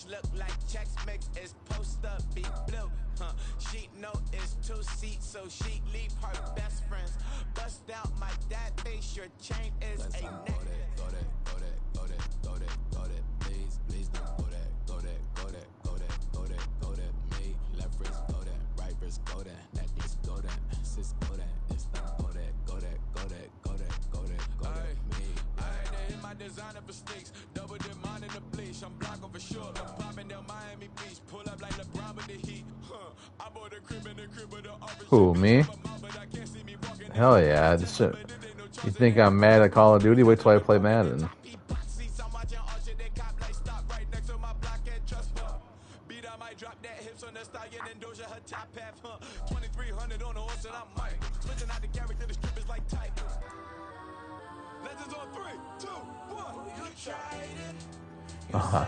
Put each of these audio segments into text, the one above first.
look like checks mix is post up be blue. She know it's 2 seats, so she leave her best friends. Bust out my dad face, your chain is a neck. Go that, please, don't go that, me, left wrist go that, right wrist go that this go that, sis go that, it's not go that, me. They hit my designer for sneaks, double demand in the bleach, I'm blocking for sure, I'm popping down Miami Beach, pull up like LeBron with the heat, I bought a crib in the crib with the office. Who, me? Hell yeah. You think I'm mad at Call of Duty? Wait till I play Madden. Uh-huh.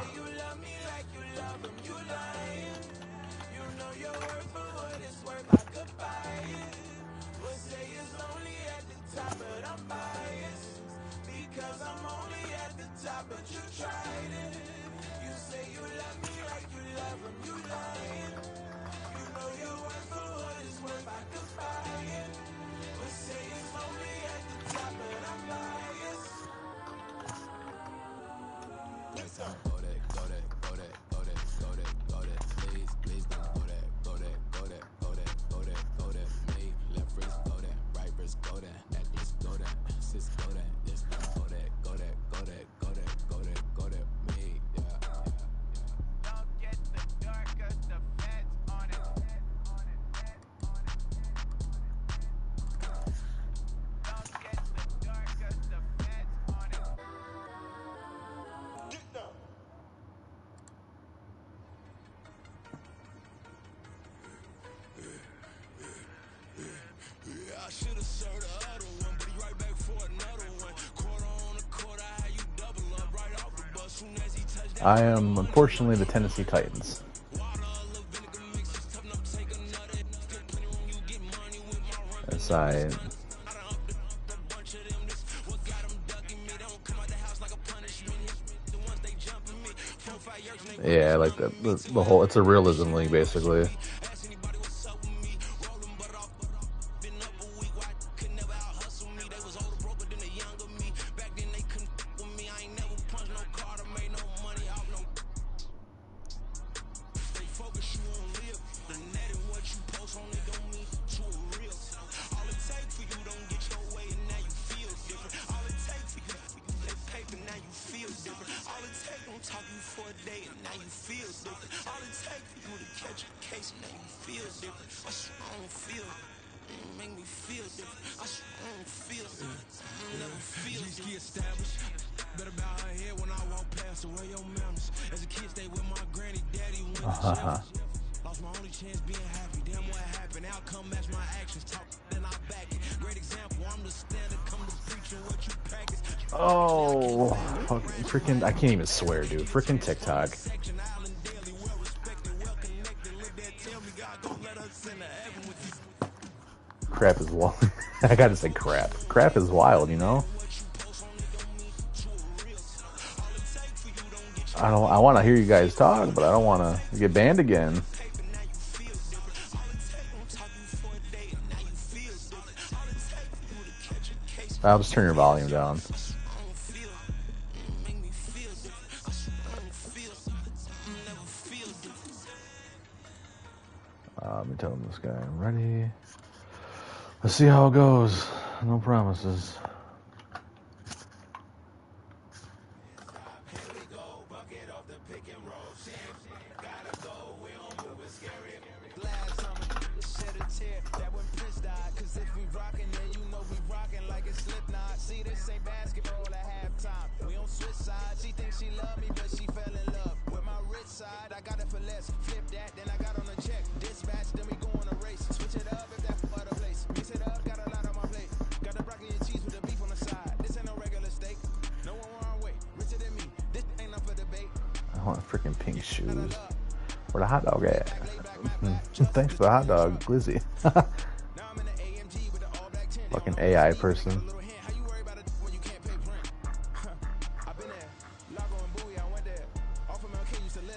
But you tried it. You say you love me like you love him, you lying. You know your worth for what it's worth, I could buy it. But say it's only at the top, but I'm biased. Listen. Go that, please don't go that, me, left wrist go that, right wrist go that this go that, sis go that, this not go that, me, yeah. Don't get the dark 'cause the feds on it. Don't get the dark 'cause the feds on it. Get down. I should have served the other one, but he right back for another one. Quarter on a quarter, how you double up right off the bus. Soon as he touched that. I am unfortunately the Tennessee Titans. As yeah, like the whole, it's a realism league basically. Lost my only chance being happy. Damn, what happened? Outcome match my actions. Talk, then I back it. Great example. I'm the standard. Come to preach and what you practice. Oh, fucking freaking! I can't even swear, dude. Freaking TikTok. Crap is wild. I gotta say crap. Crap is wild, you know. I want to hear you guys talk, but I don't want to get banned again. I'll just turn your volume down. Let me tell this guy I'm ready. Let's see how it goes. No promises. I want freaking pink shoes. Where the hot dog at? Thanks for the hot dog, Lizzie. Fucking AI person.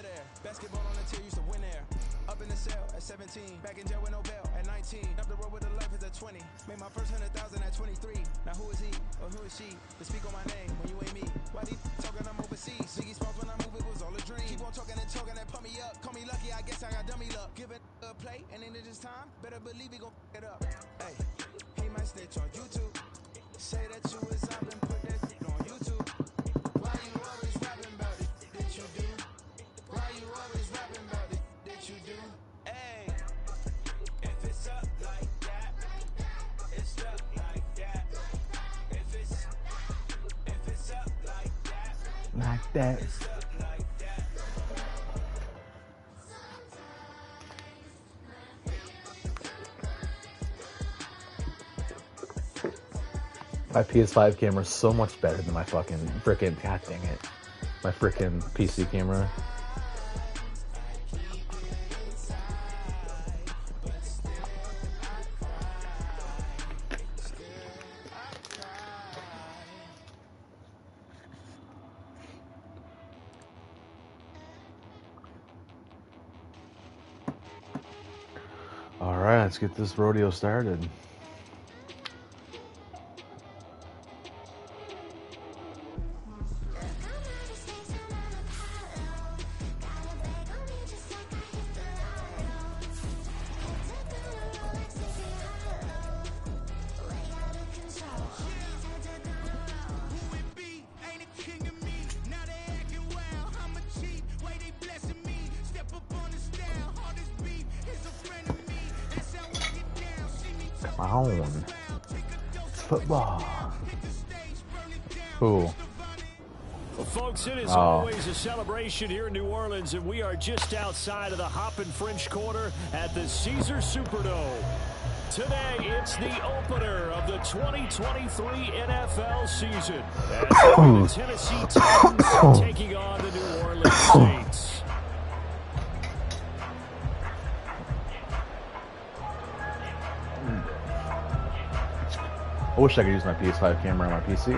midair. Basketball on the tier, used to win there. Up in the cell at 17, back in jail with no bail at 19. Up the road with a life is at 20. Made my first 100,000 at 23. Now who is he or who is she to speak on my name when you ain't me? Why they talking I'm overseas? Ziggy Smalls when I move it was all a dream. Keep on talking and talking and pump me up. Call me lucky, I guess I got dummy luck. Give it a play and then it is time. Better believe he gon' it up. Hey, he might snitch on YouTube. Say that you was up and put that on YouTube. Why you always rapping about it? Did you do? Why you always rapping about it? Did you do? Hey, if it's up like that, it's stuck like that. If it's up like that, like that. it's stuck like that. My PS5 camera is so much better than my fucking frickin', god dang it, my frickin' PC camera. All right, let's get this rodeo started. Come on. It's football. Who? Well, folks, it is always a celebration here in New Orleans, and we are just outside of the Hoppin' French Quarter at the Caesars Superdome. Today, it's the opener of the 2023 NFL season. As the Tennessee Titans are taking on the New Orleans Saints. I wish I could use my PS5 camera on my PC. A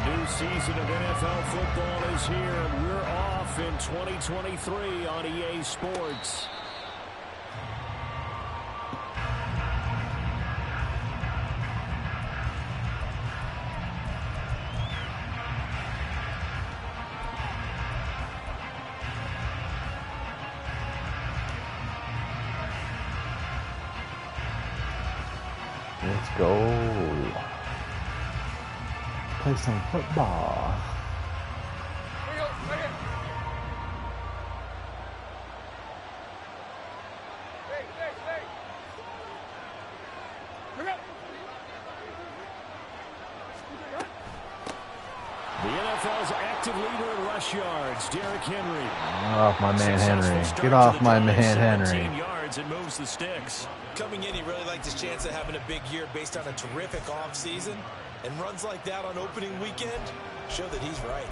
new season of NFL football is here, and we're off in 2023 on EA Sports. Let's go. Play some football. The NFL's active leader in rush yards, Derrick Henry. Get off my man Henry. Get off my man Henry. 17 yards and moves the sticks. Coming in, he really liked his chance of having a big year based on a terrific offseason. And runs like that on opening weekend show that he's right.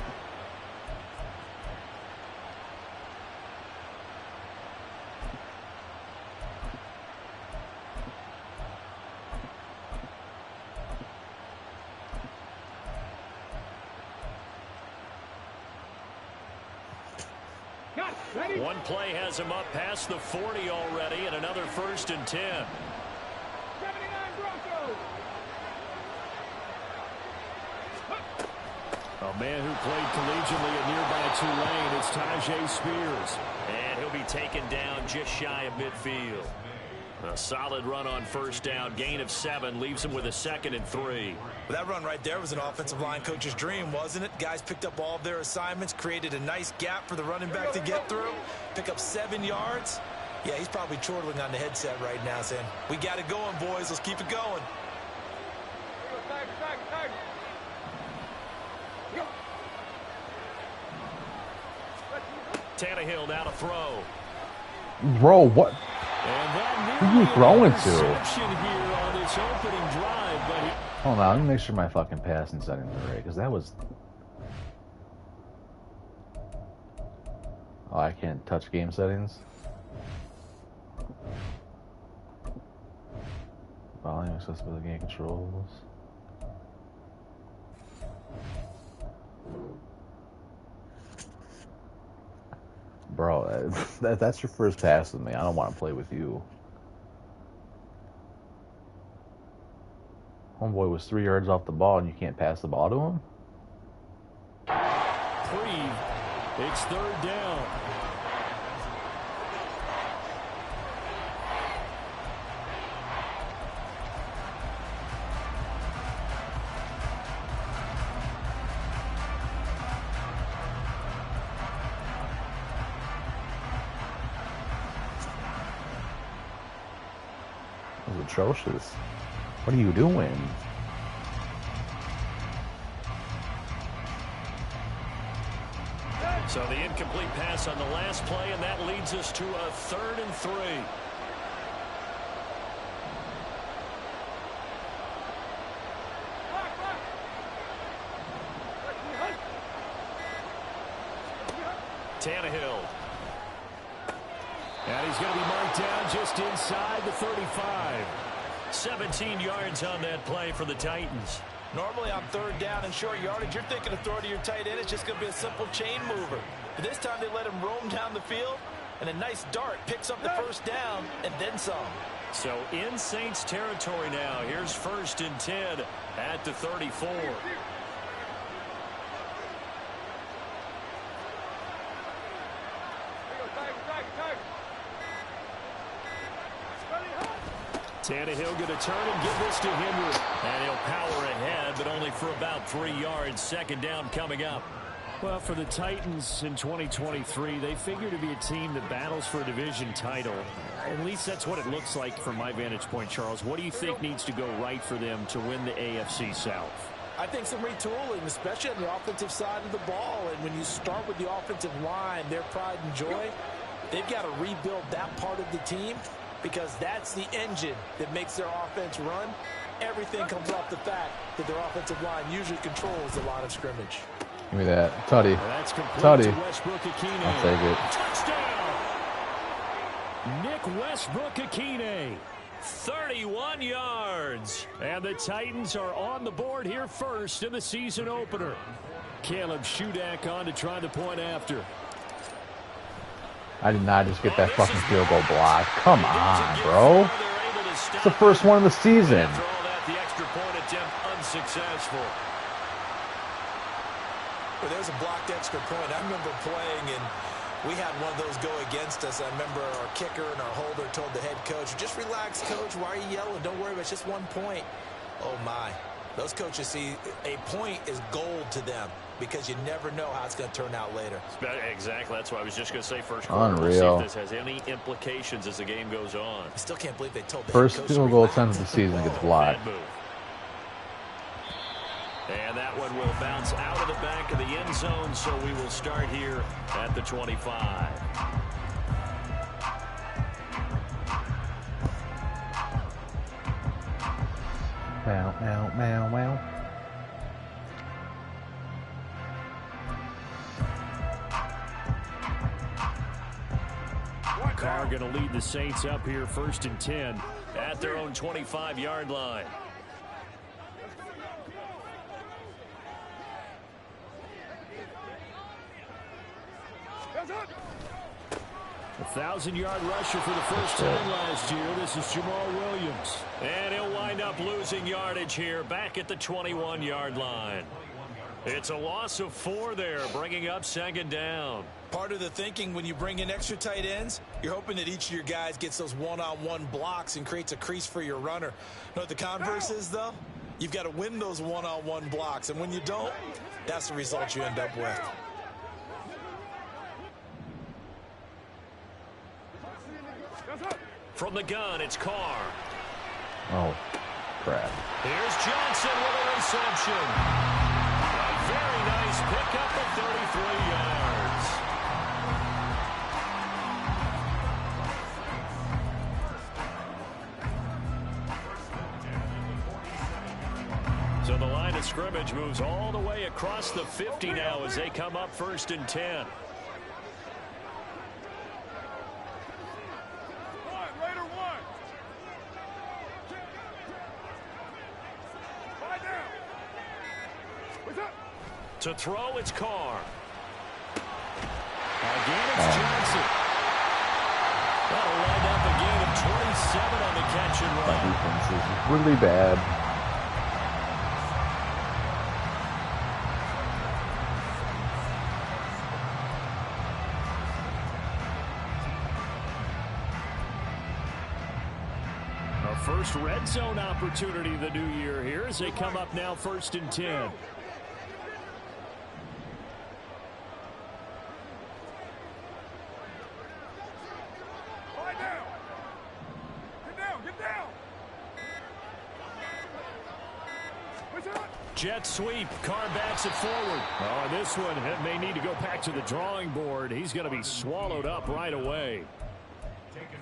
One play has him up past the 40 already, and another 1st and 10. 79 Broncos. A man who played collegiately at nearby Tulane, it's Tajay Spears. And he'll be taken down just shy of midfield. A solid run on 1st down, gain of 7, leaves him with a 2nd and 3. Well, that run right there was an offensive line coach's dream, wasn't it? Guys picked up all of their assignments, created a nice gap for the running back to get through, pick up 7 yards. Yeah, he's probably chortling on the headset right now saying, we got it going, boys. Let's keep it going. Tannehill now to throw. Bro, what? And Who are you throwing to? here on this opening drive, but Hold on, let me make sure my fucking passing settings are right, because that was... Oh, I can't touch game settings? Volume, accessibility, game controls. Bro, that's your first pass with me. I don't want to play with you. Homeboy was 3 yards off the ball and you can't pass the ball to him? It's third down. That was atrocious. What are you doing? So the incomplete pass on the last play, and that leads us to a 3rd and 3. Tannehill. And he's going to be marked down just inside the 35. 17 yards on that play for the Titans. Normally on 3rd down and short yardage, you're thinking of throwing to your tight end. It's just going to be a simple chain mover. But this time they let him roam down the field, and a nice dart picks up the 1st down and then some. So in Saints territory now. Here's 1st and 10 at the 34. Tannehill going to turn and give this to Henry. And he'll power ahead, but only for about 3 yards. 2nd down coming up. Well, for the Titans in 2023, they figure to be a team that battles for a division title. At least that's what it looks like from my vantage point, Charles. What do you think needs to go right for them to win the AFC South? I think some retooling, especially on the offensive side of the ball. And when you start with the offensive line, their pride and joy, they've got to rebuild that part of the team, because that's the engine that makes their offense run. Everything comes off the fact that their offensive line usually controls the line of scrimmage. Give me that. Tutty. That's complete Tutty. to Westbrook-Ikhine. I'll take it. Touchdown! Nick Westbrook-Ikhine. 31 yards. And the Titans are on the board here first in the season opener. Caleb Shudak on to try the point after. I did not just get that fucking field goal block. Come on, bro. It's the first one of the season. After all that, the extra point attempt unsuccessful. Well, there's a blocked extra point. I remember playing, and we had one of those go against us. I remember our kicker and our holder told the head coach, just relax, coach. Why are you yelling? Don't worry, it's just 1 point. Oh, my. Those coaches see a point is gold to them, because you never know how it's going to turn out later. Exactly. That's what I was just going to say. First quarter. Unreal. We'll see if this has any implications as the game goes on. I still can't believe they told the First head coach field goal relax. attempt of the season gets blocked. Bad move. And that one will bounce out of the back of the end zone, so we will start here at the 25. Meow, meow, meow, meow. Carr going to lead the Saints up here 1st and 10 at their own 25-yard line. A 1,000-yard rusher for the first time last year. This is Jamal Williams. And he'll wind up losing yardage here back at the 21-yard line. It's a loss of 4 there, bringing up 2nd down. Part of the thinking when you bring in extra tight ends, you're hoping that each of your guys gets those one-on-one blocks and creates a crease for your runner. You know what the converse is, though? You've got to win those one-on-one blocks, and when you don't, that's the result you end up with. From the gun, it's Carr. Oh, crap. Here's Johnson with a reception. A very nice pickup of 33 yards. So the line of scrimmage moves all the way across the 50 now as they come up 1st and 10. To throw, it's Carr. Again, it's Johnson. That'll wind up a gain of 27 on the catch and run. My defense is really bad. Our first red zone opportunity of the new year here as they come up now 1st and 10. Jet sweep. Carr backs it forward. Oh, this one may need to go back to the drawing board. He's going to be swallowed up right away.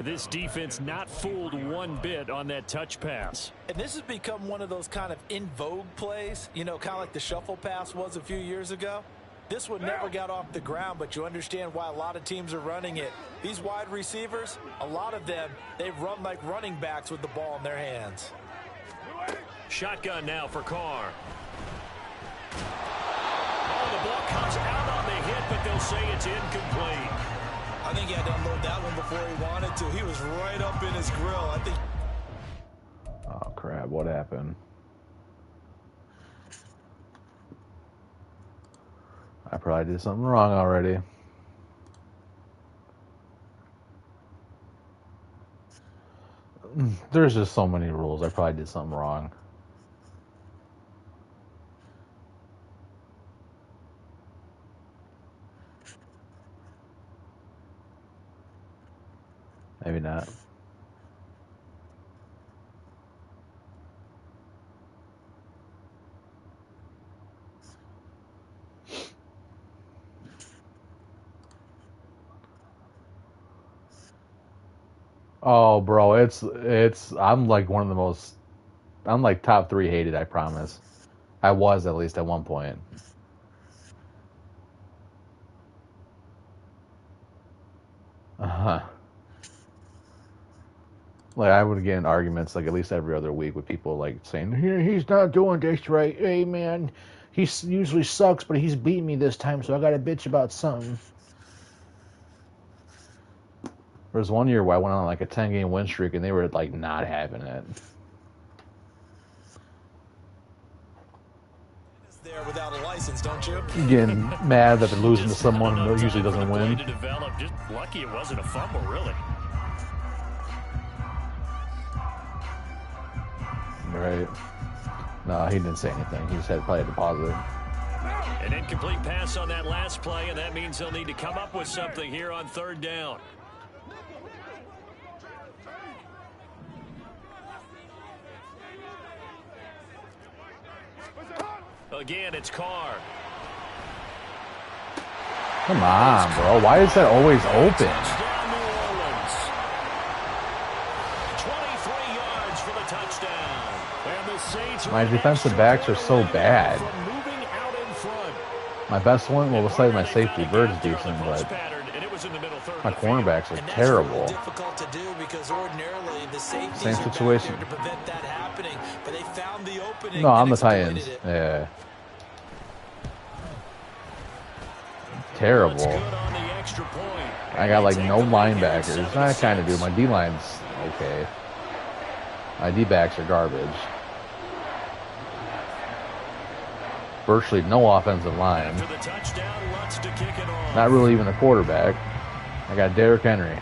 This defense not fooled one bit on that touch pass. And this has become one of those kind of in vogue plays, you know, kind of like the shuffle pass was a few years ago. This one never got off the ground, but you understand why a lot of teams are running it. These wide receivers, a lot of them, they run like running backs with the ball in their hands. Shotgun now for Carr. Oh, the ball comes out on the hit, but they'll say it's incomplete. I think he had to unload that one before he wanted to. He was right up in his grill. I think. Oh, crap. What happened? I probably did something wrong already. There's just so many rules. I probably did something wrong. Maybe not. Oh, bro, I'm like one of the most, I'm like top 3 hated, I promise. I was, at least at one point. Like, I would get in arguments, like, at least every other week with people, like, saying, "Here, he's not doing this right. Hey, man, he usually sucks, but he's beating me this time, so I gotta bitch about something." There was one year where I went on, like, a 10-game win streak, and they were, like, not having it. There without a license, don't you? Getting mad that they're losing to someone who usually doesn't win. Just lucky it wasn't a fumble, really. Right. No, he didn't say anything. He just had probably a deposit. An incomplete pass on that last play, and that means they'll need to come up with something here on 3rd down. Again, it's Carr. Come on, bro. Why is that always open? Touchdown, New Orleans. 23 yards for the touchdown. And the Saints My defensive backs are so bad. moving out in front. My best one, well, besides my safety, Bird's decent, but my cornerbacks are terrible. Difficult to do because ordinarily the safeties Same are situation. back there to prevent that happening, but they found the opening. No, I'm and the Titans. exploited it. Yeah. Terrible. I got like no linebackers. I kind of do. My D-line's okay. My D-backs are garbage. Virtually no offensive line. Not really even a quarterback. I got Derrick Henry.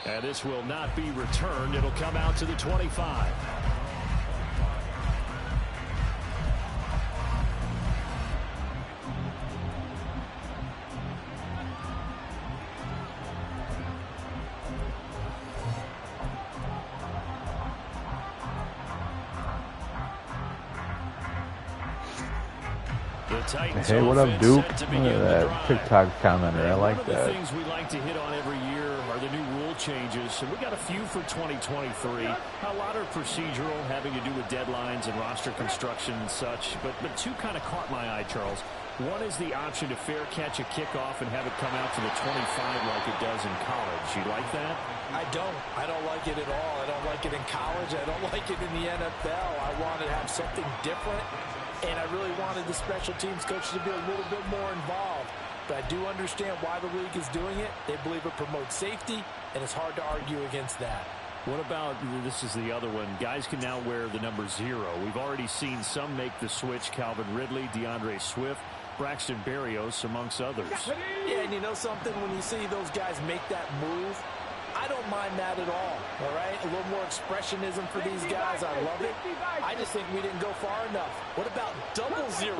And this will not be returned. It'll come out to the 25. Hey, what up, Duke? Look at that TikTok commenter. I like that. One of the things we like to hit on every year are the new rule changes. And we got a few for 2023. A lot are procedural, having to do with deadlines and roster construction and such. But two kind of caught my eye, Charles. One is the option to fair catch a kickoff and have it come out to the 25 like it does in college. You like that? I don't. I don't like it at all. I don't like it in college. I don't like it in the NFL. I wanted to have something different, and I really wanted the special teams coaches to be a little bit more involved. But I do understand why the league is doing it. They believe it promotes safety, and it's hard to argue against that. What about, this is the other one, guys can now wear the number 0. We've already seen some make the switch, Calvin Ridley, DeAndre Swift, Braxton Berrios, amongst others. Yeah, and you know something? When you see those guys make that move, I don't mind that at all right? A little more expressionism for these guys. I love it. I just think we didn't go far enough. What about 00,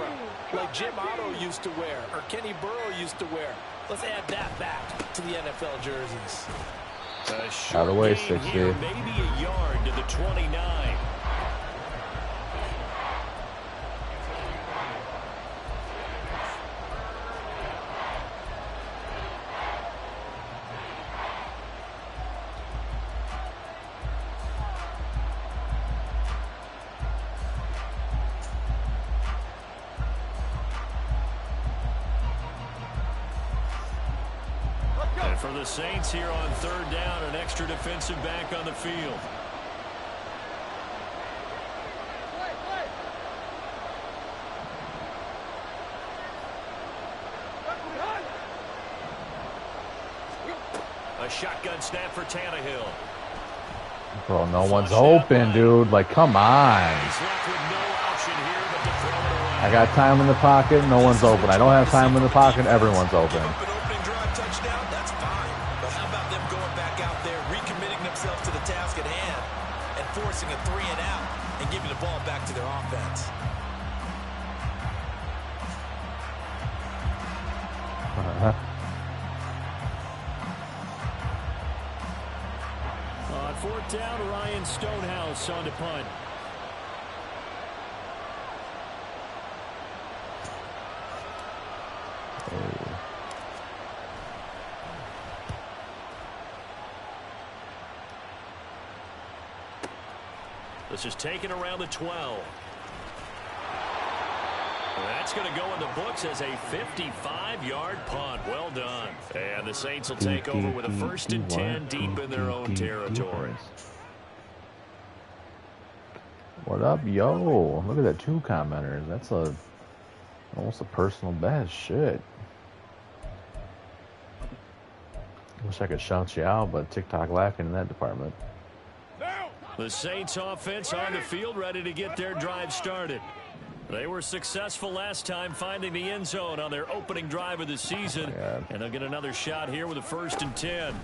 like Jim Otto used to wear or Kenny Burrow used to wear? Let's add that back to the NFL jerseys. Out of the way, 60. Here, maybe a yard to the 29. For the Saints here on 3rd down, an extra defensive back on the field. A shotgun snap for Tannehill. Bro, no one's open, dude. Like, come on. I got time in the pocket. No one's open. I don't have time in the pocket. Everyone's open. Forcing a 3-and-out and giving the ball back to their offense. On 4th down, Ryan Stonehouse on to punt. This is taken around the 12. That's going to go in the books as a 55-yard punt. Well done. And the Saints will take over with a 1st and 10 deep in their own territory. What up, yo? Look at that, 2 commenters. That's almost a personal best. Shit. Wish I could shout you out, but TikTok lacking in that department. The Saints offense on the field, ready to get their drive started. They were successful last time finding the end zone on their opening drive of the season. And they'll get another shot here with a 1st and 10.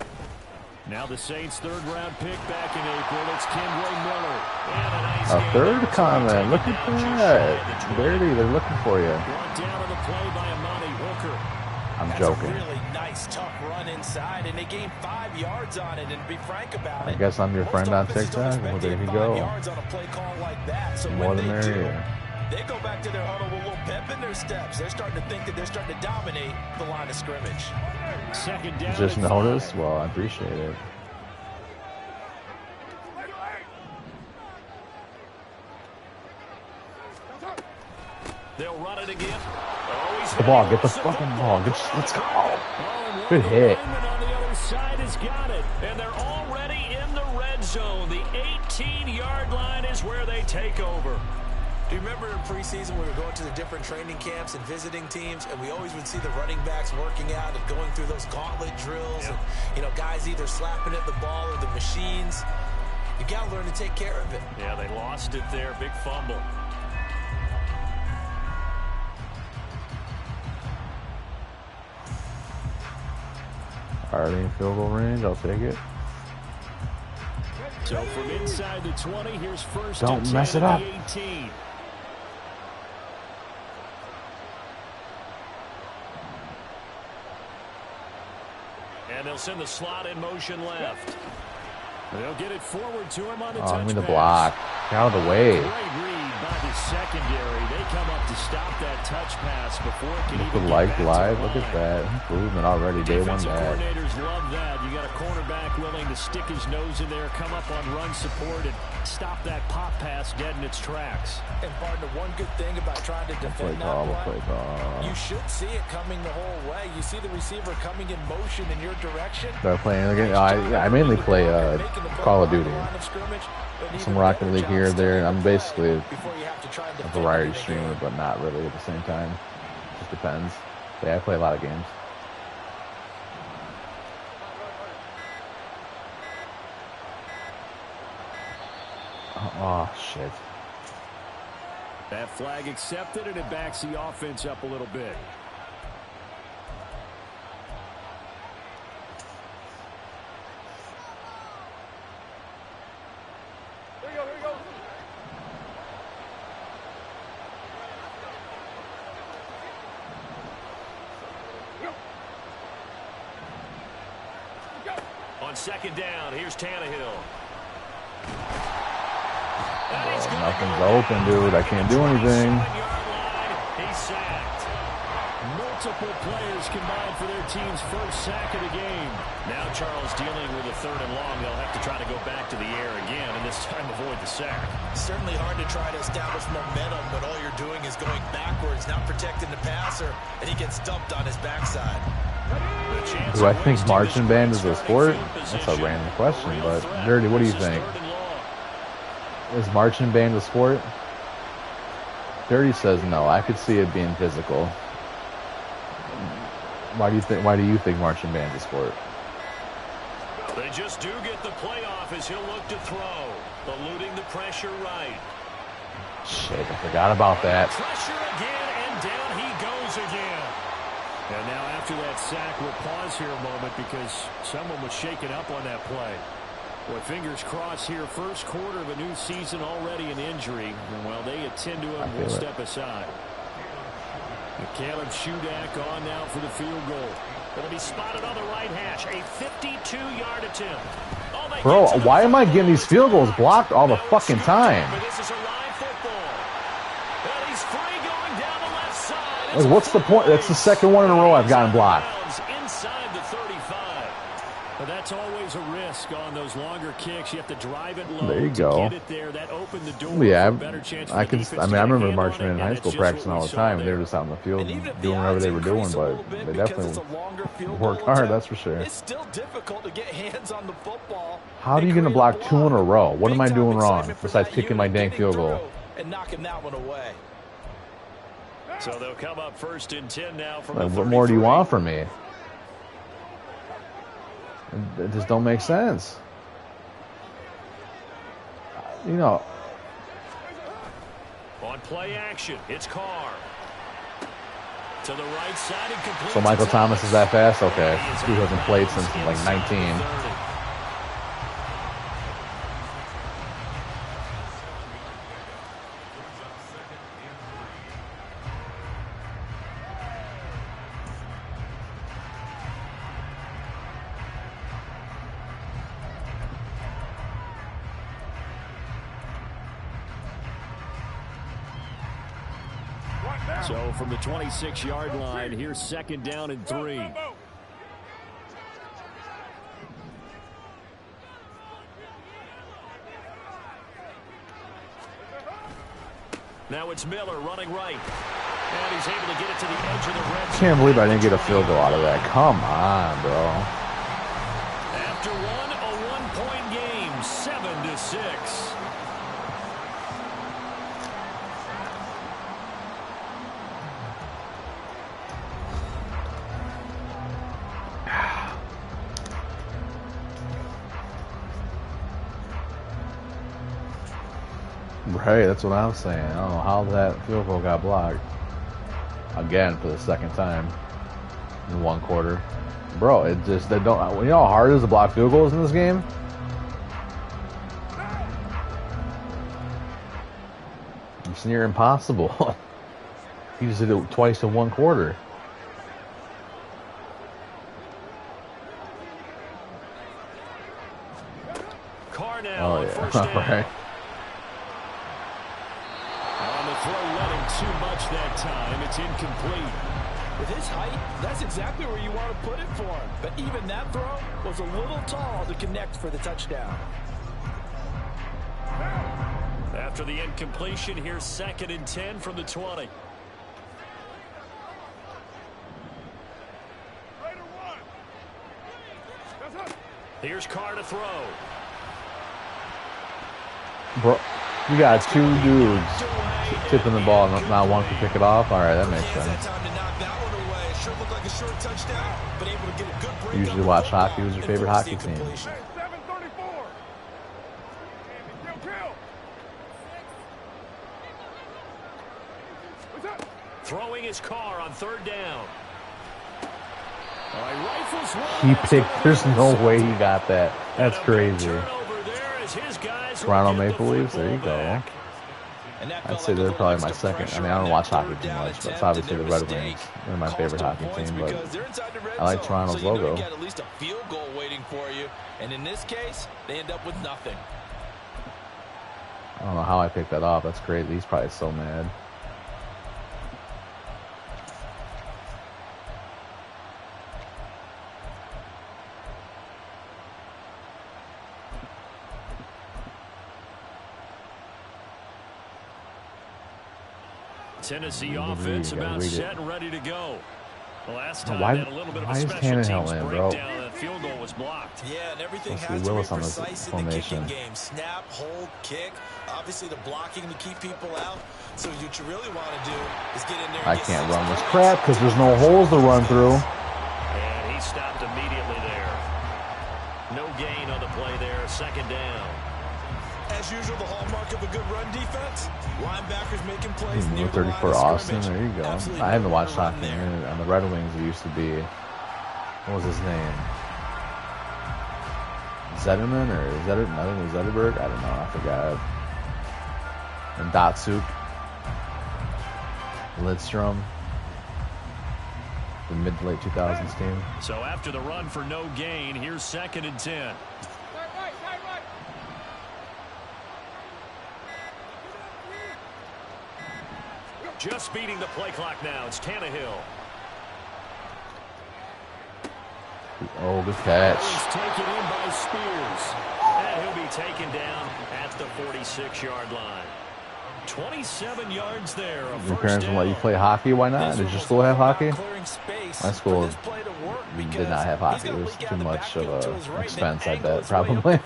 Now the Saints' 3rd-round pick back in April. It's Kenway Miller. Nice a 3rd comment. Look at that. Dirty, they're looking for you. Brought down on the play by Amani Hooker. I'm joking. That's a really nice, tough run inside, and they gained 5 yards on it. And to be frank about it, I guess I'm your friend on TikTok. Well, there you go. Yards on a play call like that. So more when than merrier. They go back to their huddle with a little pep in their steps. They're starting to think that they're starting to dominate the line of scrimmage. 2nd down. Just notice? Well, I appreciate it. They'll run it again. The ball. Get the fucking ball. Let's go. Good hit. On the other side has got it. And they're already in the red zone. The 18-yard line is where they take over. Do you remember in preseason we were going to the different training camps and visiting teams, and we always would see the running backs working out and going through those gauntlet drills, and guys either slapping at the ball or the machines. You got to learn to take care of it. Yeah, they lost it there. Big fumble. Already in field goal range. I'll take it. So from inside the 20, here's 1st Don't and 10 mess it up. The 18. And they'll send the slot in motion left. They'll get it forward to him on the Oh, touch give me the pass. block. Get out of the way. Great read by the secondary. They come up to stop that touch pass before it can Look even at get like back to live. the Look line. at that. Improvement already. Day one Defensive bad. coordinators love that. You got a cornerback willing to stick his nose in there, come up on run support, and stop that pop pass dead in its tracks. And partner, one good thing about trying to defend that run, you should see it coming the whole way. You see the receiver coming in motion in your direction. They're playing again. I mainly play Call of Duty. Some Rocket League here or there. I'm basically a variety streamer, but not really at the same time. Just depends. But yeah, I play a lot of games. Oh shit. That flag accepted, and it backs the offense up a little bit. Here we go. On second down, here's Tannehill. Nothing's open, dude. I can't do anything. He's sacked. Multiple players combined for their team's first sack of the game. Now Charles dealing with a 3rd and long. They'll have to try to go back to the air again, and this time avoid the sack. Certainly hard to try to establish momentum, but all you're doing is going backwards, not protecting the passer, and he gets dumped on his backside. Do I think marching band is a sport? That's a random question, but Dirty, what do you think? Is marching band a sport? Dirty says no. I could see it being physical. Why do you think marching band is a sport? They just do get the playoff as he'll look to throw. Eluding the pressure right. Shit, I forgot about that. Pressure again, and down he goes again. And now after that sack, we'll pause here a moment because someone was shaken up on that play. Boy, fingers crossed here. First quarter of a new season, already an injury. And while they attend to him, we'll step aside. And Caleb Shudak on now for the field goal. It'll be spotted on the right hash. A 52-yard attempt. Oh, bro, why am I getting these field goals blocked all the fucking time? This is a live football. And he's free going down the left side. Like, what's the point? That's the second one in a row I've gotten blocked. Inside the 35. But that's always a risk on those longer kicks. You have to drive it low. There you go. Get it there. That opened the door. Yeah, for a better chance for I the can. defense I mean, to I get a remember handle marching on it, in high and school that's just practicing what all we the saw time. there. They were just out in the field doing whatever they were doing, but they definitely worked hard. That's for sure. It's still difficult to get hands on the football. How are you going to block 2 in a row? What am I doing wrong besides kicking my dang field goal? And knocking that one away. So they'll come up 1st and 10 now from Like, the what more do you 33. want from me? It just don't make sense. You know. On play action, it's Carr. To the right side and complete. So Michael Thomas is that fast? Okay. He hasn't played since like 19. So from the 26-yard line, here's 2nd down and 3. Now it's Miller running right. And he's able to get it to the edge of the red zone. Can't believe I didn't get a field goal out of that. Come on, bro. After one, a 1-point game, 7-6. Right, that's what I'm saying. I don't know how that field goal got blocked. Again, for the 2nd time in 1 quarter. Bro, it just, they don't, you know how hard it is to block field goals in this game? It's near impossible. He just did it twice in 1 quarter. first down. Right. On the throw, letting too much that time. It's incomplete. With his height, that's exactly where you want to put it for him. But even that throw was a little tall to connect for the touchdown. After the incompletion, here's 2nd and 10 from the 20. Here's Carr to throw. Bro, you got 2 dudes tipping the ball, not one can pick it off. All right, that makes sense. Usually watch hockey. Who's your favorite hockey team? Throwing his Carr on 3rd down. He picked. There's no way he got that. That's crazy. Toronto Maple Leafs. There you go. I'd say they're probably my second. I mean, I don't watch hockey too much, but it's obviously the Red Wings. They're my favorite hockey team, but I like Toronto's logo. At least a field goal waiting for you, and in this case, they end up with nothing. I don't know how I picked that off. That's crazy. He's probably so mad. Tennessee offense about set and ready to go. Last time why had a little bit of a is special teams Tannehill in, bro? breakdown. That field goal was blocked. Yeah, and everything Let's has see to be Willis on this precise in the formation. kicking game. Snap, hold, kick. Obviously, the blocking to keep people out. So what you really want to do is get in there and I get can't 6 run this plays. crap because there's no holes to run through. And he stopped immediately there. No gain on the play there. 2nd down. As usual, the hallmark of a good run defense. Linebackers making plays near the 30 line for of Austin. scrimmage. There you go. Absolutely I haven't no watched run hockey in a there. minute. On the Red Wings, it used to be. What was his name? Zetterman or Zetterberg? I think it was Zetterberg. I don't know. I forgot. And Datsuk. Lidstrom. The mid to late 2000s team. So after the run for no gain, here's 2nd and 10. Just beating the play clock now. It's Tannehill. Oh, good catch. He's taken in by Spears. And he'll be taken down at the 46-yard line. 27 yards there. Your parents will let you play hockey? Why not? Did your school have hockey? My school did not have hockey. It was too much of an expense, I bet, probably.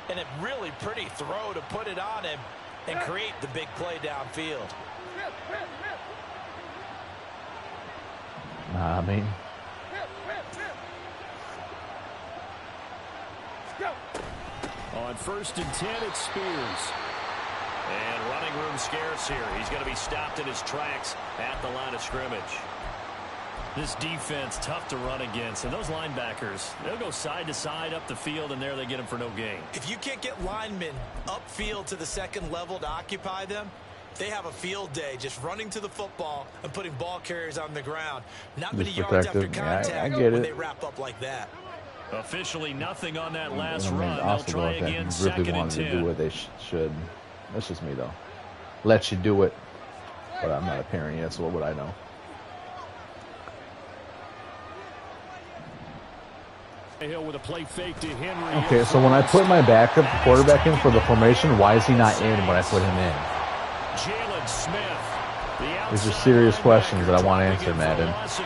And a really pretty throw to put it on him and create the big play downfield. Nah, I mean, on 1st and 10, it's Spears. And running room scarce here. He's going to be stopped in his tracks at the line of scrimmage. This defense, tough to run against. And those linebackers, they'll go side to side up the field, and there they get him for no gain. If you can't get linemen upfield to the 2nd level to occupy them, they have a field day just running to the football and putting ball carriers on the ground. Not many yards after contact I get when it. they wrap up like that. Officially nothing on that last I mean, run. They'll also try don't again, think you really 2nd and wanted to 10. do what they should. That's just me, though. Let you do it. But I'm not a parent yet, so what would I know? With a play fake to Henry. Okay, so when I put my backup quarterback in for the formation, why is he not in when I put him in? Jalen Smith. These are serious questions that I want answered, Madden. Well, that's the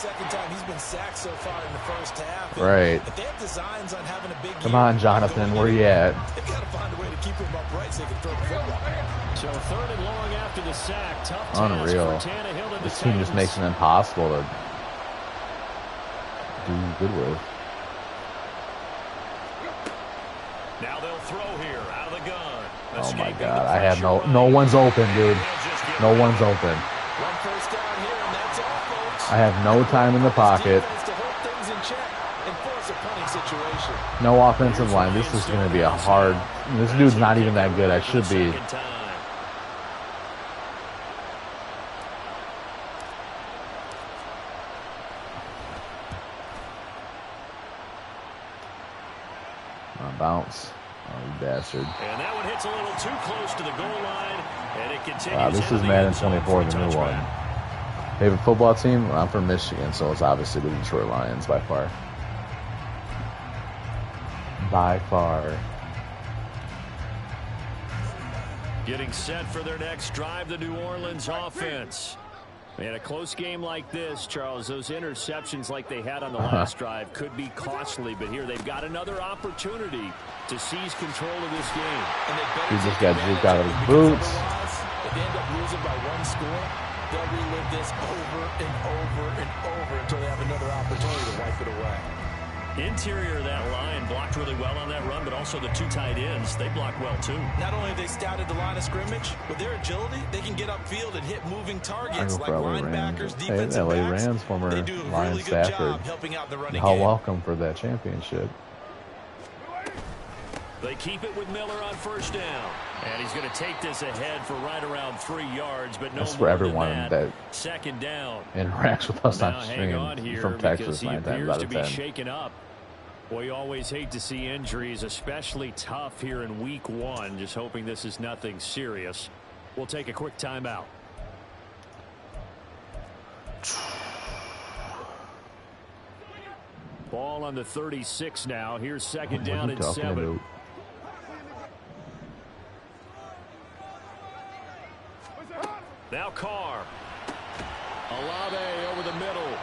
2nd time he's been sacked so far in the first half. Right. If they have designs on having a big Come on, Jonathan, where you at? They've got to find a way to keep him upright so they can throw the football. So 3rd and long after the sack. Tough Unreal. task for Tannehill and the This team just makes it impossible to do good with. Now they'll throw here out of the gun. Oh my God, I have no one's open, dude. No one's open. One first down here, and that's all, folks. I have no time in the pocket. Defense to hold things in check and force a punting situation. No offensive line. This is going to be a hard. This dude's not even that good. I should be. Bounce. Oh, bastard. And that one hits a little too close to the goal line, and it continues. Wow, this is Madden 24, the new one. Favorite football team? I'm from Michigan, so it's obviously the Detroit Lions by far. By far. Getting set for their next drive, the New Orleans offense. And a close game like this, Charles, those interceptions like they had on the last drive could be costly, but here they've got another opportunity to seize control of this game. He just got juked out of his boots. If they end up losing by one score, they'll relive this over and over and over until they have another opportunity to wipe it away. Interior of that line blocked really well on that run, but also the two tight ends, they blocked well too. Not only have they scouted the line of scrimmage, with their agility, they can get upfield and hit moving targets like linebackers, defensive LA backs. Rams, former They do a Lions really good Stafford. job helping out in the running How game. welcome for that championship. They keep it with Miller on first down. And he's going to take this ahead for right around 3 yards, but no That's for more everyone than that second down. Interacts with us Now on hang on stream here from Texas he 9 times appears out to of be 10. shaken up. Well, you always hate to see injuries, especially tough here in week 1. Just hoping this is nothing serious. We'll take a quick timeout. Ball on the 36 now. Here's second down and 7. Now Carr. Olave over the middle.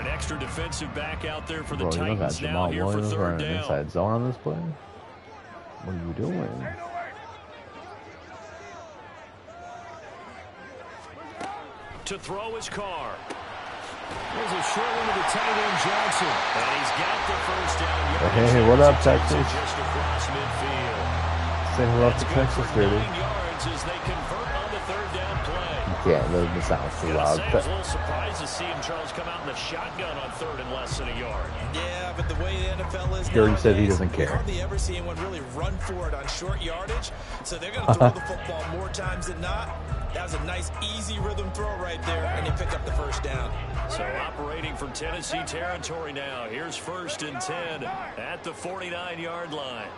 Extra defensive back out there for the Titans now here for third down. Inside zone on this play? What are you doing? To throw his Carr. There's a short one to the tight end Johnson. And he's got the first down. Hey, what up, Texas? Just across midfield. Say hello to Texas, Dirty. 9 yards as they convert on the third down play. Yeah, that sounds too loud. I was a little surprised to see him, Charles, come out in the shotgun on third and less than a yard. Yeah, but the way the NFL is Dirty nowadays, said he doesn't care. we hardly ever see anyone really run for it on short yardage. So they're going to throw the football more times than not. That was a nice, easy rhythm throw right there, and they pick up the first down. So operating from Tennessee territory now. Here's 1st and 10 at the 49-yard line.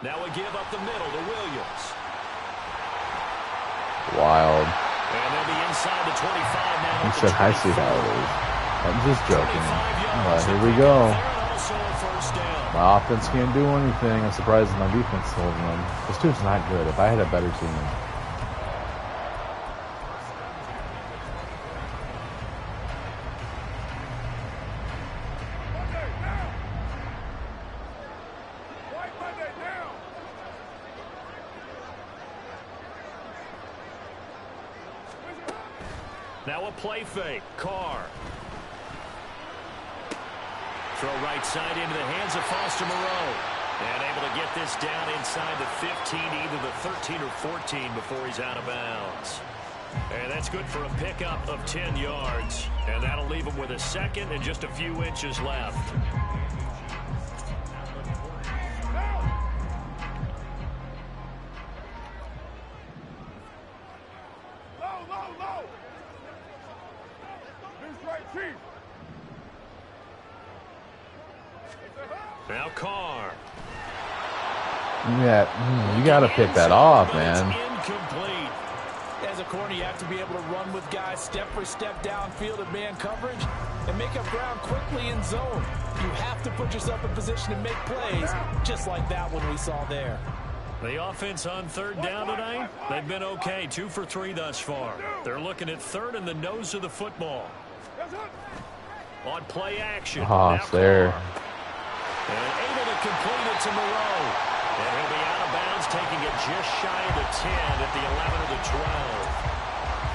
Now a give up the middle to Williams. Wild. And they'll be inside the 25 now. He said, "Hi, see how it is." I'm just joking. Here we go. My offense can't do anything. I'm surprised my defense is holding them. This team's not good. If I had a better team. Now a play fake. Carr. Throw right side into the hands of Foster Moreau. And able to get this down inside the 15, either the 13 or 14 before he's out of bounds. And that's good for a pickup of 10 yards. And that'll leave him with a second and just a few inches left. Now Carr. Yeah, you got to pick that off, man. Incomplete. As a corner, you have to be able to run with guys step for step downfield in man coverage and make up ground quickly in zone. You have to put yourself in position to make plays, just like that one we saw there. The offense on third down tonight, they've been okay. 2 for 3 thus far. They're looking at third and the nose of the football. On play action. Haas there. And able to complete it to Moreau. And he'll be out of bounds, taking it just shy of the 10 at the 11 of the 12.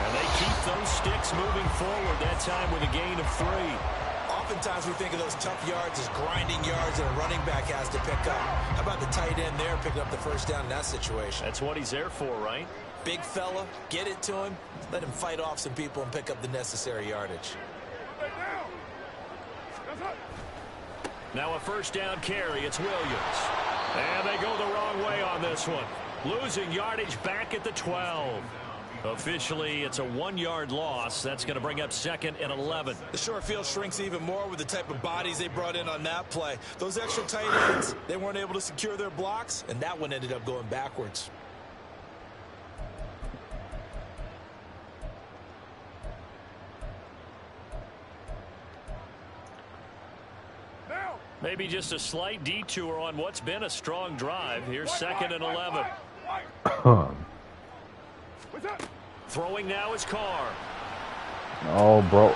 And they keep those sticks moving forward, that time with a gain of 3. Oftentimes we think of those tough yards as grinding yards that a running back has to pick up. How about the tight end there picking up the first down in that situation? That's what he's there for, right? Big fella, get it to him, let him fight off some people and pick up the necessary yardage. Now a first down carry. It's Williams. And they go the wrong way on this one. Losing yardage back at the 12. Officially, it's a 1-yard loss. That's going to bring up 2nd and 11. The short field shrinks even more with the type of bodies they brought in on that play. Those extra tight ends, they weren't able to secure their blocks, and that one ended up going backwards. Maybe just a slight detour on what's been a strong drive. Here's 2nd and 11. Throwing now is Carr. Oh, bro.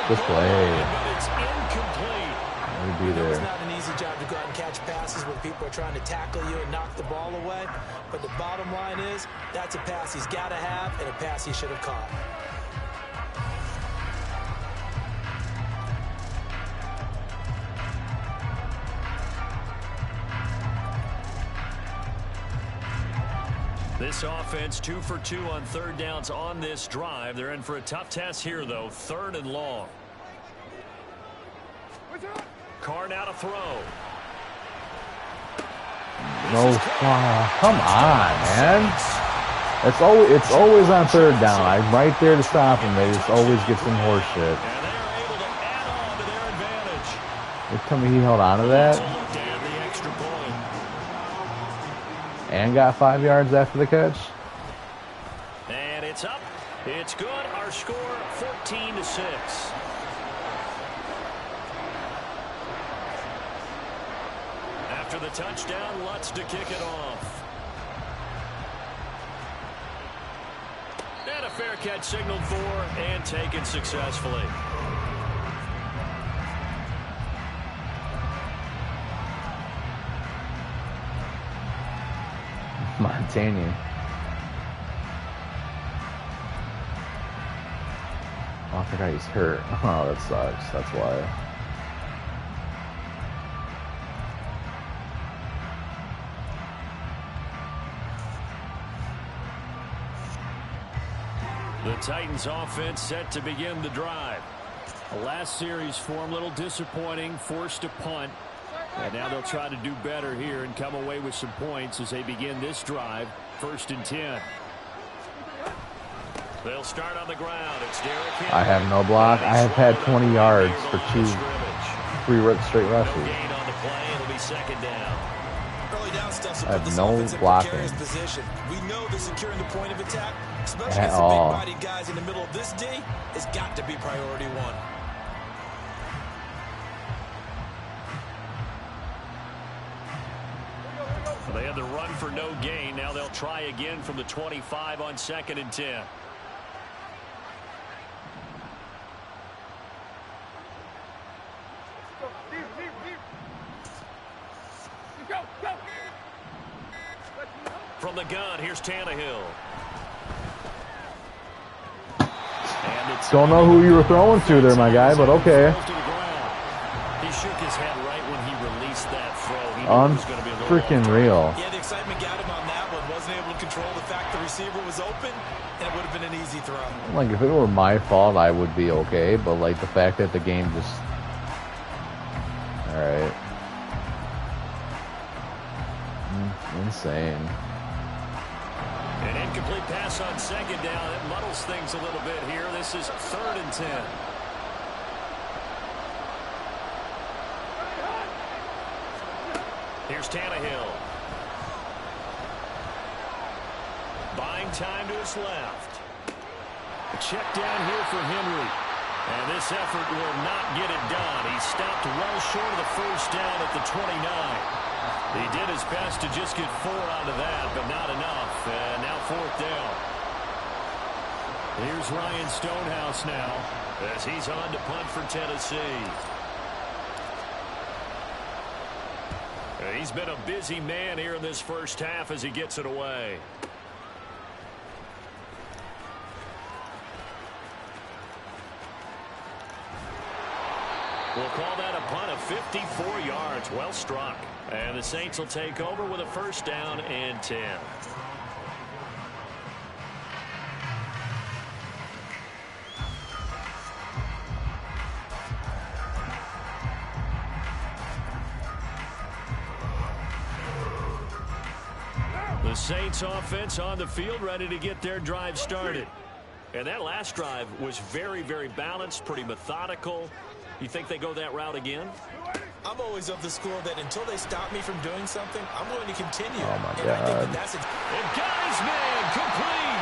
This way. But it's incomplete. Maybe It's there. not an easy job to go out and catch passes when people are trying to tackle you and knock the ball away. But the bottom line is, that's a pass he's got to have and a pass he should have caught. This offense 2 for 2 on 3rd downs on this drive. They're in for a tough test here, though. 3rd and long. Carr now to throw. No, come on, man. It's always on 3rd down. I'm right there to stop him. They just always get some horse shit. And they are able to add on to their advantage. You tell me he held on to that So look down the extra point. and got 5 yards after the catch? And it's up. It's good. Our score 14-6. After the touchdown, Lutz to kick it off. And a fair catch signaled for and taken successfully. Montanian. Oh, I forgot he's hurt. Oh, that sucks. That's why. The Titans offense set to begin the drive. The last series for them a little disappointing, forced a punt. And now they'll try to do better here and come away with some points as they begin this drive. 1st and 10. They'll start on the ground. It's Derrick Henry. I have no block. I have had 20 yards for 3 straight rushes. No gain on the play. It'll be 2nd down. Early down stuff I have put this no offense in blocking. precarious position. We know that securing the point of attack, especially At against the all. big-bodied guys in the middle of this D, has got to be priority one. They had the run for no gain. Now they'll try again from the 25 on 2nd and 10. From the gun, here's Tannehill. And it's Don't know who you were throwing to there, my guy, but okay. He shook his head right when he released that throw. He knew it was going to be a little Unfreaking real. Yeah, the excitement got him on that one. Wasn't able to control the fact the receiver was open, and it would have been an easy throw. Like, if it were my fault, I would be okay, but, like, the fact that the game just... Alright. Insane. An incomplete pass on 2nd down. It muddles things a little bit here. This is 3rd and 10. Here's Tannehill. Buying time to his left. A check down here for Henry. And this effort will not get it done. He stopped well short of the first down at the 29. He did his best to just get 4 out of that, but not enough. And now 4th down. Here's Ryan Stonehouse now as he's on to punt for Tennessee. He's been a busy man here in this first half as he gets it away. We'll call that a punt of 54 yards. Well struck. And the Saints will take over with a first down and 10. The Saints offense on the field, ready to get their drive started. And that last drive was very, very balanced, pretty methodical. You think they go that route again? I'm always of the school that until they stop me from doing something, I'm going to continue. Oh, my and I think God. that's And got his man complete.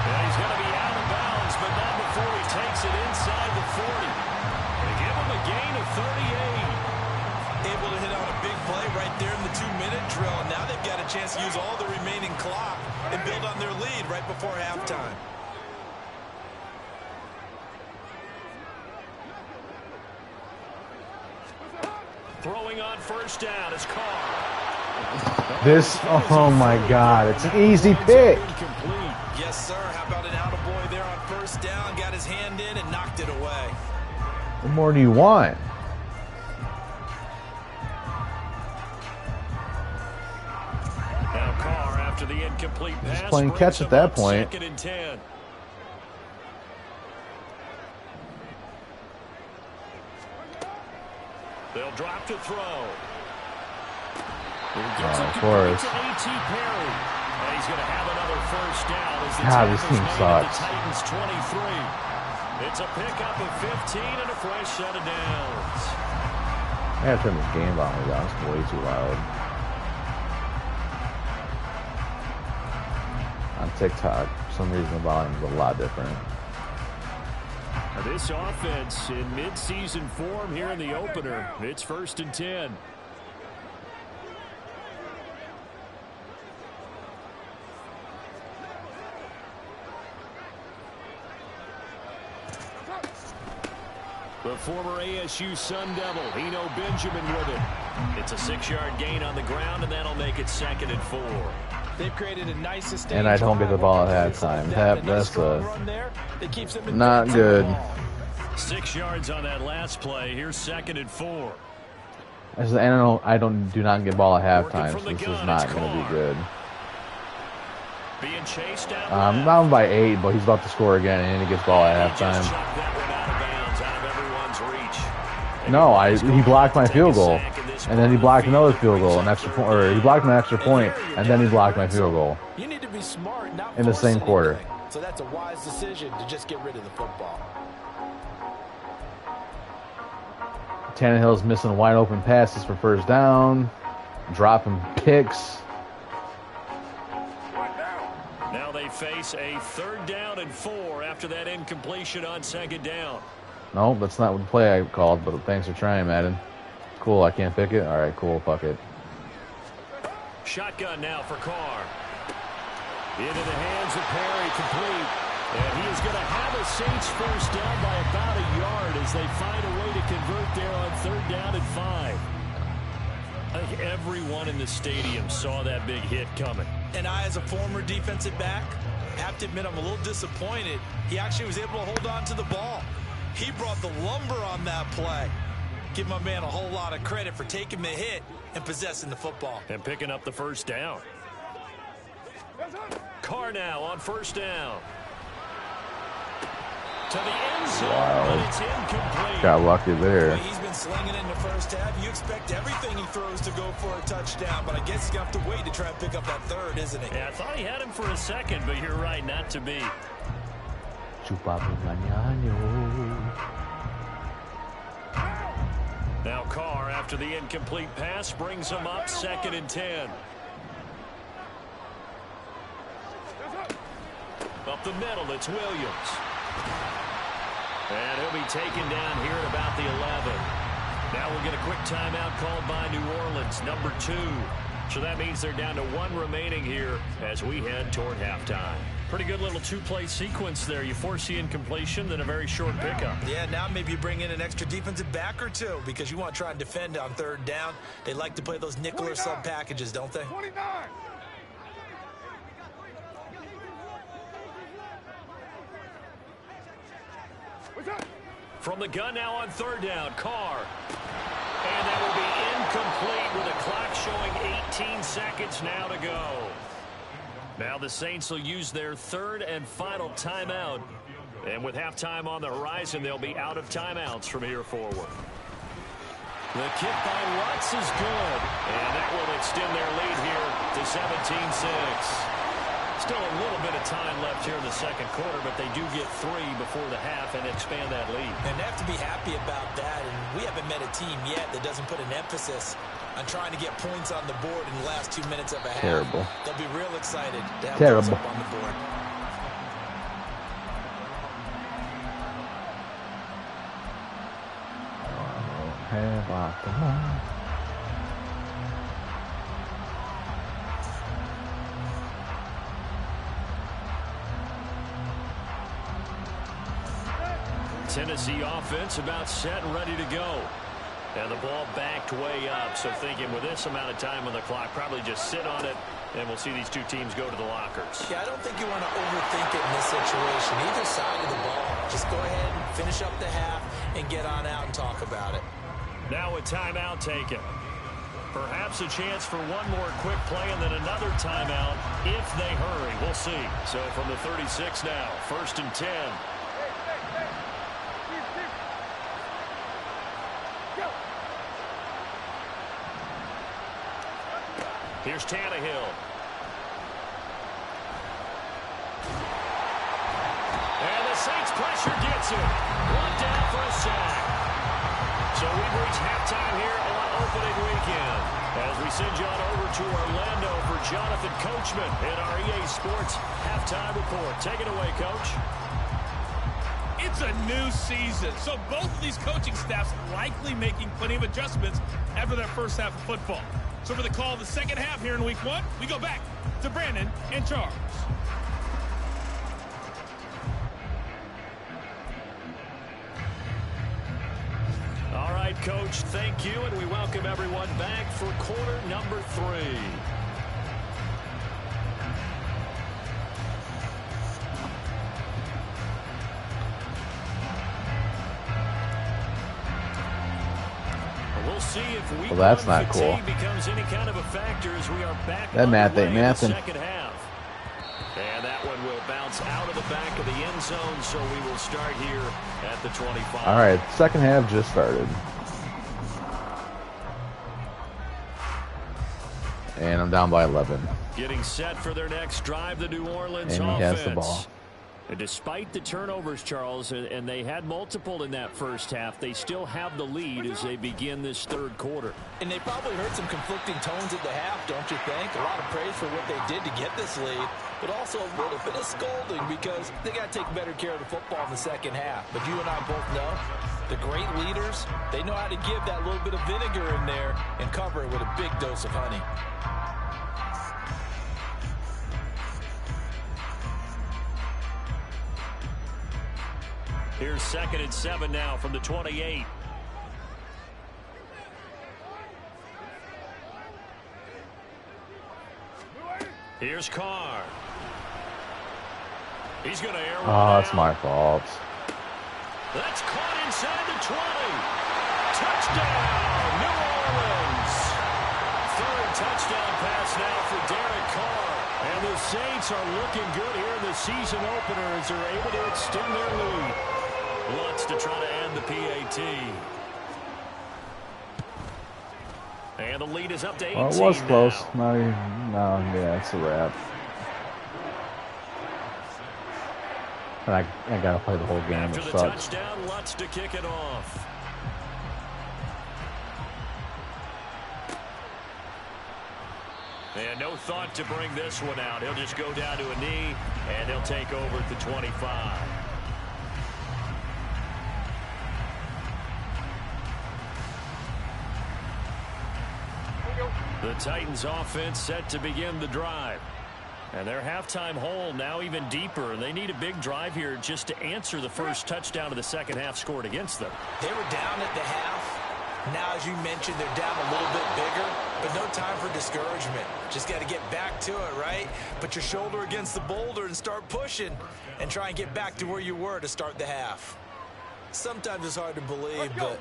And he's going to be out of bounds, but not before he takes it inside the 40. They give him a gain of 38. Able to hit on a big play right there in the 2-minute drill. And now they've got a chance to use all the remaining clock and build on their lead right before halftime. Throwing on first down is Carr. This, oh my God, it's an easy pick. Incomplete. Yes, sir. How about an attaboy there on first down? Got his hand in and knocked it away. What more do you want? Now Carr after the incomplete pass. Just playing catch at brings him that up point. 2nd and 10. They'll drop to throw. Of course. To A.T. Perry. And he's going to have another first down as the God, this tackle's team made at sucks. the Titans 23. It's a pickup of 15 and a fresh set of downs. I gotta turn this game volume down. It's way too loud. On TikTok, for some reason the volume is a lot different. Now this offense in mid-season form here in the opener. It's 1st and 10. The former ASU Sun Devil, Eno Benjamin with it. It's a 6-yard gain on the ground, and that'll make it 2nd and 4. They've created a nice sustained And I don't get the ball at halftime. That's not good. 6 yards on that last play. Here's 2nd and 4. I do not get ball at halftime, so this is not going to be good. Being chased out. I'm down by 8, but he's about to score again, and he gets ball at halftime. No, he blocked my field goal, and then he blocked another field goal, an extra point, or he blocked an extra point, and then he blocked my field goal. You need to be smart, not in the same quarter. So that's a wise decision to just get rid of the football. Tannehill's missing wide open passes for first down, dropping picks. Now they face a 3rd down and 4 after that incompletion on 2nd down. No, that's not what the play I called, but thanks for trying, Madden. Cool, I can't pick it? All right, cool, fuck it. Shotgun now for Carr. Into the hands of Perry, complete. And he is going to have a Saints first down by about a yard as they find a way to convert there on 3rd down and 5. I think everyone in the stadium saw that big hit coming. And I, as a former defensive back, have to admit I'm a little disappointed. He actually was able to hold on to the ball. He brought the lumber on that play. Give my man a whole lot of credit for taking the hit and possessing the football. And picking up the first down. Carr now on first down. To the end zone, but it's incomplete. Got lucky there. He's been slinging in the first half. You expect everything he throws to go for a touchdown, but I guess he's going to have to wait to try and pick up that 3rd, isn't he? Yeah, I thought he had him for a second, but you're right, not to be. Now Carr, after the incomplete pass, brings him up 2nd and 10. Up the middle, it's Williams. And he'll be taken down here at about the 11. Now we'll get a quick timeout called by New Orleans, number 2. So that means they're down to 1 remaining here as we head toward halftime. Pretty good little 2-play sequence there. You force the incompletion, then a very short pickup. Yeah, now maybe you bring in an extra defensive back or 2 because you want to try and defend on 3rd down. They like to play those nickel or sub packages, don't they? 29. What's that? From the gun now on third down, Carr. And that will be incomplete with the clock showing 18 seconds now to go. Now the Saints will use their third and final timeout. And with halftime on the horizon, they'll be out of timeouts from here forward. The kick by Lutz is good. And that will extend their lead here to 17-6. Still a little bit of time left here in the second quarter, but they do get 3 before the half and expand that lead. And they have to be happy about that. And we haven't met a team yet that doesn't put an emphasis on trying to get points on the board in the last 2 minutes of a half. Terrible. They'll be real excited to have Terrible. points up on the board. Tennessee offense about set and ready to go. And the ball backed way up, so thinking with this amount of time on the clock, probably just sit on it, and we'll see these two teams go to the lockers. Yeah, I don't think you want to overthink it in this situation. Either side of the ball, just go ahead and finish up the half and get on out and talk about it. Now a timeout taken. Perhaps a chance for one more quick play and then another timeout if they hurry. We'll see. So from the 36 now, 1st and 10. Here's Tannehill. And the Saints pressure gets him. 1 down for a sack. So we've reached halftime here on opening weekend. As we send you on over to Orlando for Jonathan Coachman in our EA Sports halftime report. Take it away, Coach. It's a new season, so both of these coaching staffs likely making plenty of adjustments after their first half of football. So for the call of the second half here in week 1, we go back to Brandon and Charles. All right, Coach, thank you, and we welcome everyone back for quarter number 3. We'll see if week that's one not cool. becomes any kind of a factor as we are back That on math the ain't way in the mathin'. second half. And that one will bounce out of the back of the end zone, so we will start here at the 25. All right, second half just started. And I'm down by 11. Getting set for their next drive, the New Orleans And he offense. has the ball. And despite the turnovers, Charles, and they had multiple in that first half, they still have the lead as they begin this third quarter. And they probably heard some conflicting tones at the half, don't you think? A lot of praise for what they did to get this lead, but also a little bit of scolding because they got to take better care of the football in the second half. But you and I both know the great leaders, they know how to give that little bit of vinegar in there and cover it with a big dose of honey. Here's 2nd and 7 now from the 28. Here's Carr. He's going to air one Oh, that's out. my fault. That's caught inside the 20. Touchdown, New Orleans. Third touchdown pass now for Derek Carr. And the Saints are looking good here in the season opener as they're able to extend their lead. Lutz to try to end the PAT. And the lead is up to 18 Well, it was close. now. Yeah, it's a wrap. And I gotta play the whole game. After It the sucks. touchdown, Lutz to kick it off. And no thought to bring this one out. He'll just go down to a knee, and he'll take over at the 25. The Titans offense set to begin the drive. And their halftime hole now even deeper. They need a big drive here just to answer the first touchdown of the second half scored against them. They were down at the half. Now, as you mentioned, they're down a little bit bigger, but no time for discouragement. Just got to get back to it, right? Put your shoulder against the boulder and start pushing and try and get back to where you were to start the half. Sometimes it's hard to believe, but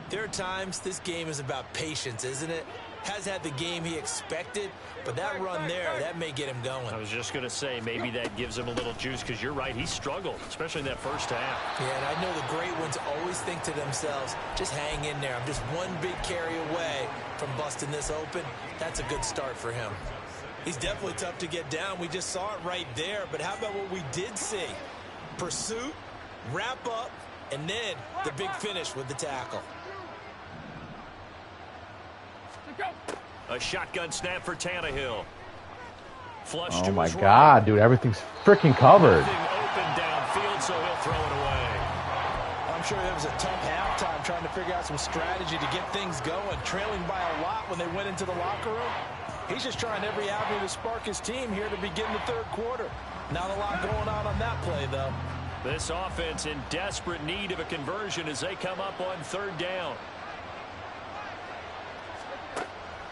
there are times this game is about patience, isn't it? Has had the game he expected, but that run there, that may get him going. I was just going to say, maybe that gives him a little juice, because you're right, he struggled, especially in that first half. Yeah, and I know the great ones always think to themselves, just hang in there. I'm just one big carry away from busting this open. That's a good start for him. He's definitely tough to get down. We just saw it right there, but how about what we did see? Pursuit, wrap up, and then the big finish with the tackle. A shotgun snap for Tannehill. Flush Oh to my his God, right. dude, everything's freaking covered. Nothing open downfield, so he'll throw it away. I'm sure it was a tough halftime trying to figure out some strategy to get things going, trailing by a lot when they went into the locker room. He's just trying every avenue to spark his team here to begin the third quarter. Not a lot going on that play, though. This offense in desperate need of a conversion as they come up on third down.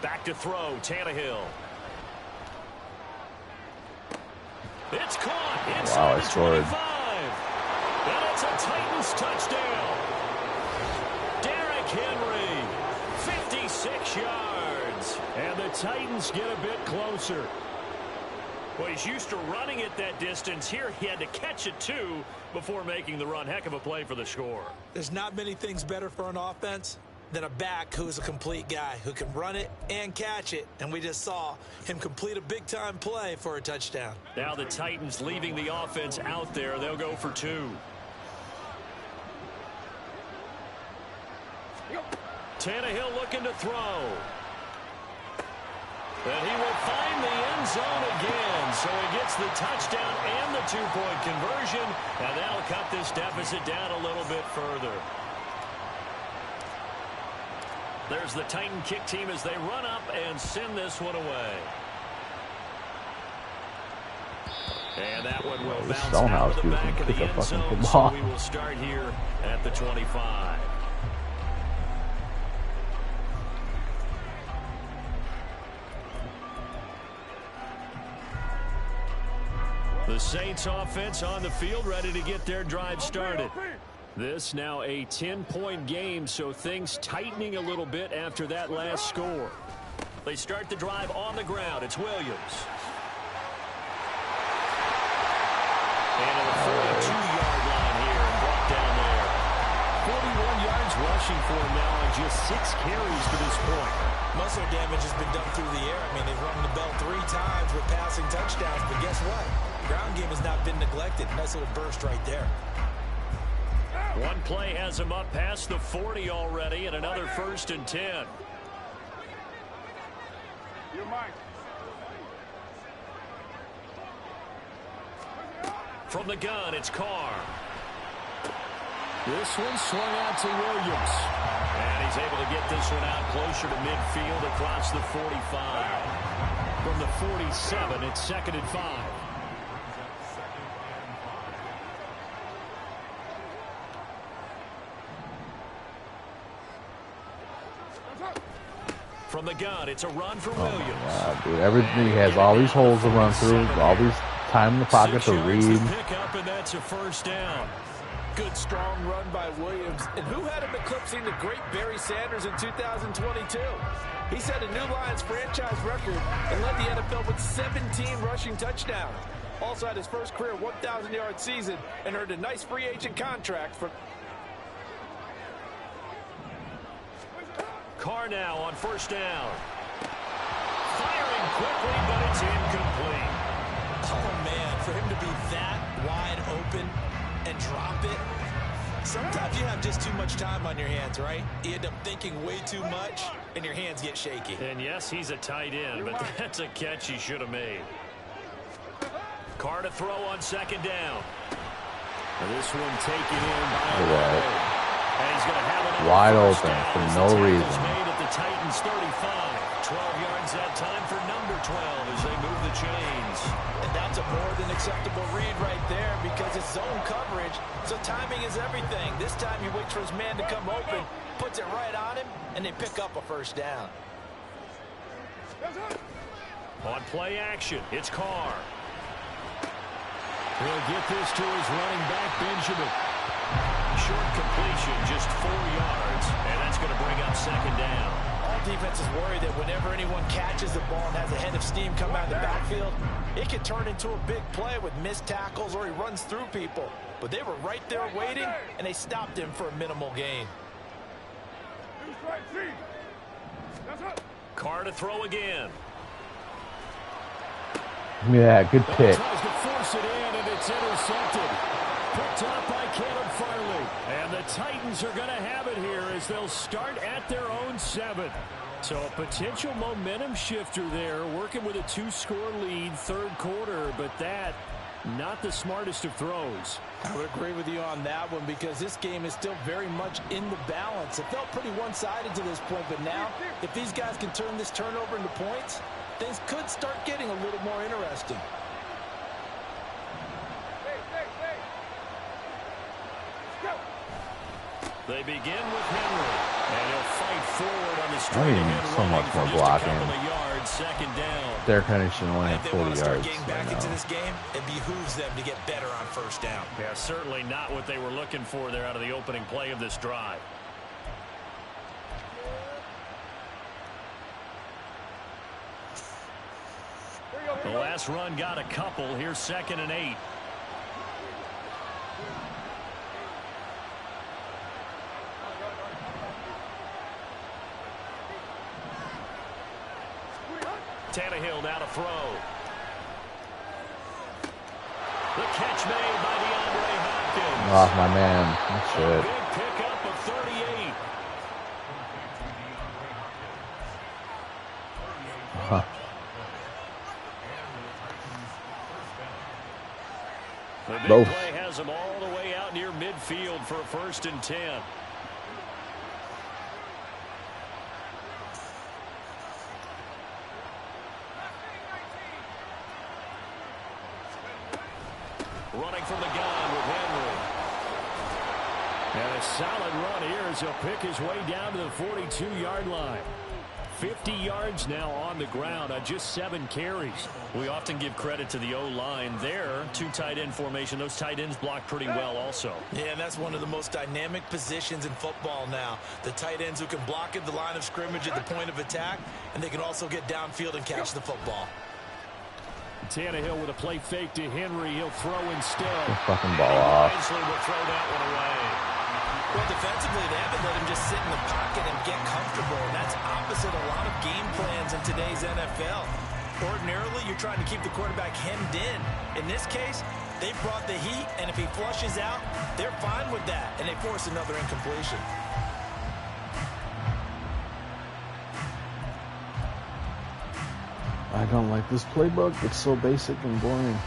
Back to throw, Tannehill. It's caught inside the 25. And it's a Titans touchdown. Derrick Henry, 56 yards. And the Titans get a bit closer. Well, he's used to running it that distance. Here he had to catch it, too, before making the run. Heck of a play for the score. There's not many things better for an offense than a back who's a complete guy who can run it and catch it. And we just saw him complete a big-time play for a touchdown. Now the Titans leaving the offense out there. They'll go for two. Tannehill looking to throw. And he will find the end zone again. So he gets the touchdown and the two-point conversion. And that'll cut this deficit down a little bit further. There's the Titan kick team as they run up and send this one away. And that one will bounce out of the back of the end zone. So we will start here at the 25. The Saints offense on the field, ready to get their drive started. This now a 10-point game, so things tightening a little bit after that last score. They start the drive on the ground. It's Williams. And at the 42-yard line here and brought down there. 41 yards rushing for him now on just 6 carries to this point. Muscle damage has been done through the air. I mean, they've rung the bell 3 times with passing touchdowns, but guess what? Ground game has not been neglected. Nice little burst right there. One play has him up past the 40 already, and another 1st and 10. From the gun, it's Carr. This one swung out to Williams. And he's able to get this one out closer to midfield across the 45. From the 47, it's 2nd and 5. From the gun, it's a run for Williams. Yeah, dude, everything he has, all these holes to run through, all these time in the pocket to read. Pick up, and that's a 1st down. Good, strong run by Williams. And who had him eclipsing the great Barry Sanders in 2022? He set a new Lions franchise record and led the NFL with 17 rushing touchdowns. Also had his first career 1,000-yard season and earned a nice free agent contract for... Carr now on 1st down. Firing quickly, but it's incomplete. Oh, man, for him to be that wide open and drop it. Sometimes you have just too much time on your hands, right? You end up thinking way too much, and your hands get shaky. And yes, he's a tight end, but that's a catch he should have made. Carr to throw on 2nd down. And this one taken in by and he's going to have it wide open for no reason. Made at the Titans 35. 12 yards that time for number 12 as they move the chains. And that's a more than acceptable read right there because it's zone coverage, so timing is everything. This time he waits for his man to come open, puts it right on him, and they pick up a 1st down. On play action, it's Carr. He'll get this to his running back, Benjamin. Short completion, just 4 yards, and that's going to bring up second down. All defenses worry that whenever anyone catches the ball and has a head of steam come out of the backfield, it can turn into a big play with missed tackles or he runs through people. But they were right there waiting, and they stopped him for a minimal gain. Carr to throw again. Yeah, good pick. Tries to force it in, and it's intercepted. Picked up by Caleb Farley. And the Titans are going to have it here as they'll start at their own 7. So a potential momentum shifter there, working with a 2-score lead, third quarter, but that, not the smartest of throws. I would agree with you on that one because this game is still very much in the balance. It felt pretty one-sided to this point, but now, if these guys can turn this turnover into points, things could start getting a little more interesting. They begin with Henry, and he'll fight forward on the straight I need ahead so much more blocking. Yards, second down. Derrick Henry should only have 40 yards. Getting back into this game, it behooves them to get better on first down. Yeah, certainly not what they were looking for there out of the opening play of this drive. The last run got a couple. Here's 2nd and 8. Tannehill now to throw. The catch made by DeAndre Hopkins. Oh, my man. That's it. Big pickup of 38. Huh. The big Both. play has him all the way out near midfield for a 1st and 10. Running from the gun with Henry. And a solid run here as he'll pick his way down to the 42-yard line. 50 yards now on the ground on just 7 carries. We often give credit to the O-line there. 2 tight end formation. Those tight ends block pretty well also. Yeah, and that's one of the most dynamic positions in football now. The tight ends who can block at the line of scrimmage at the point of attack, and they can also get downfield and catch the football. Tannehill with a play fake to Henry. He'll throw instead. The fucking ball off. Wisely will throw that one away. Well, defensively, they haven't let him just sit in the pocket and get comfortable, and that's opposite a lot of game plans in today's NFL. Ordinarily, you're trying to keep the quarterback hemmed in. In this case, they brought the heat, and if he flushes out, they're fine with that, and they force another incompletion. I don't like this playbook. It's so basic and boring.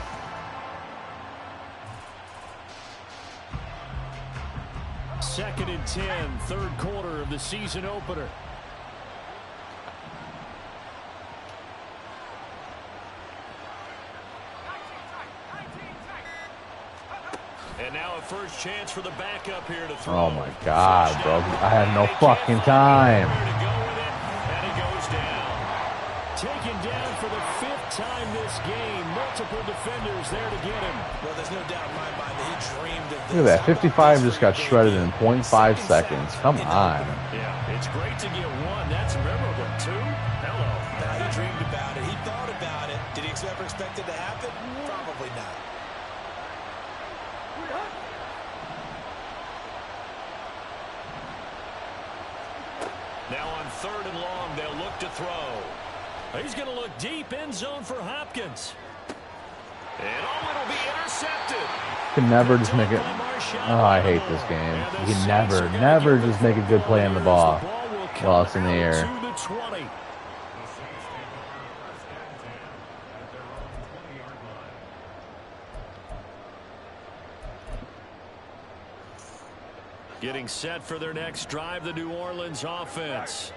Second and 10, third quarter of the season opener. And now a first chance for the backup here to throw. Oh my God, bro. I had no fucking time. And it goes down. Taken down for the 5th time this game. Multiple defenders there to get him. Well, there's no doubt in my mind that he dreamed of this. Look at that. 55 just got shredded in 0.5 seconds. Come on. Yeah, it's great to get 1. That's memorable, 2. Hello. Now, he dreamed about it. He thought about it. Did he ever expect it to happen? Probably not. Now on 3rd and long, they'll look to throw. He's going to look deep, end zone for Hopkins. And it'll be intercepted. You can never just make it. Oh, I hate this game. You can never just make a good play on the ball while it's in the air. Getting set for their next drive, the New Orleans offense.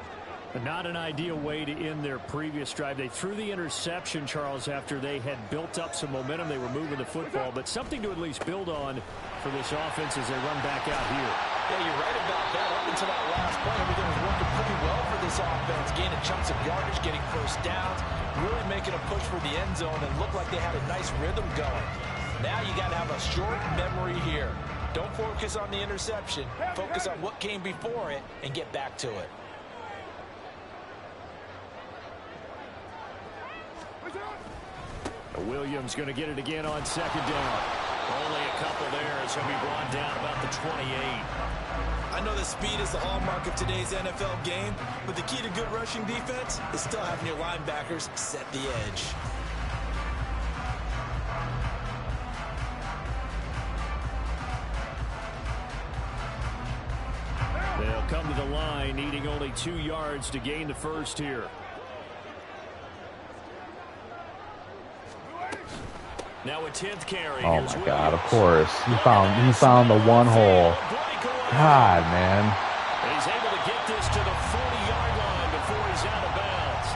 Not an ideal way to end their previous drive. They threw the interception, Charles, after they had built up some momentum. They were moving the football, but something to at least build on for this offense as they run back out here. Yeah, you're right about that. Up until that last point, everything was working pretty well for this offense. Gaining chunks of yardage, getting first downs, really making a push for the end zone, and looked like they had a nice rhythm going. Now you got to have a short memory here. Don't focus on the interception. Focus on what came before it and get back to it. Williams going to get it again on second down. Only a couple there as he'll be brought down about the 28. I know that speed is the hallmark of today's NFL game, but the key to good rushing defense is still having your linebackers set the edge. They'll come to the line, needing only 2 yards to gain the first here. Now a 10th carry. Oh my God! Of course, he found the one hole. God, man. He's able to get this to the 40-yard line before he's out of bounds.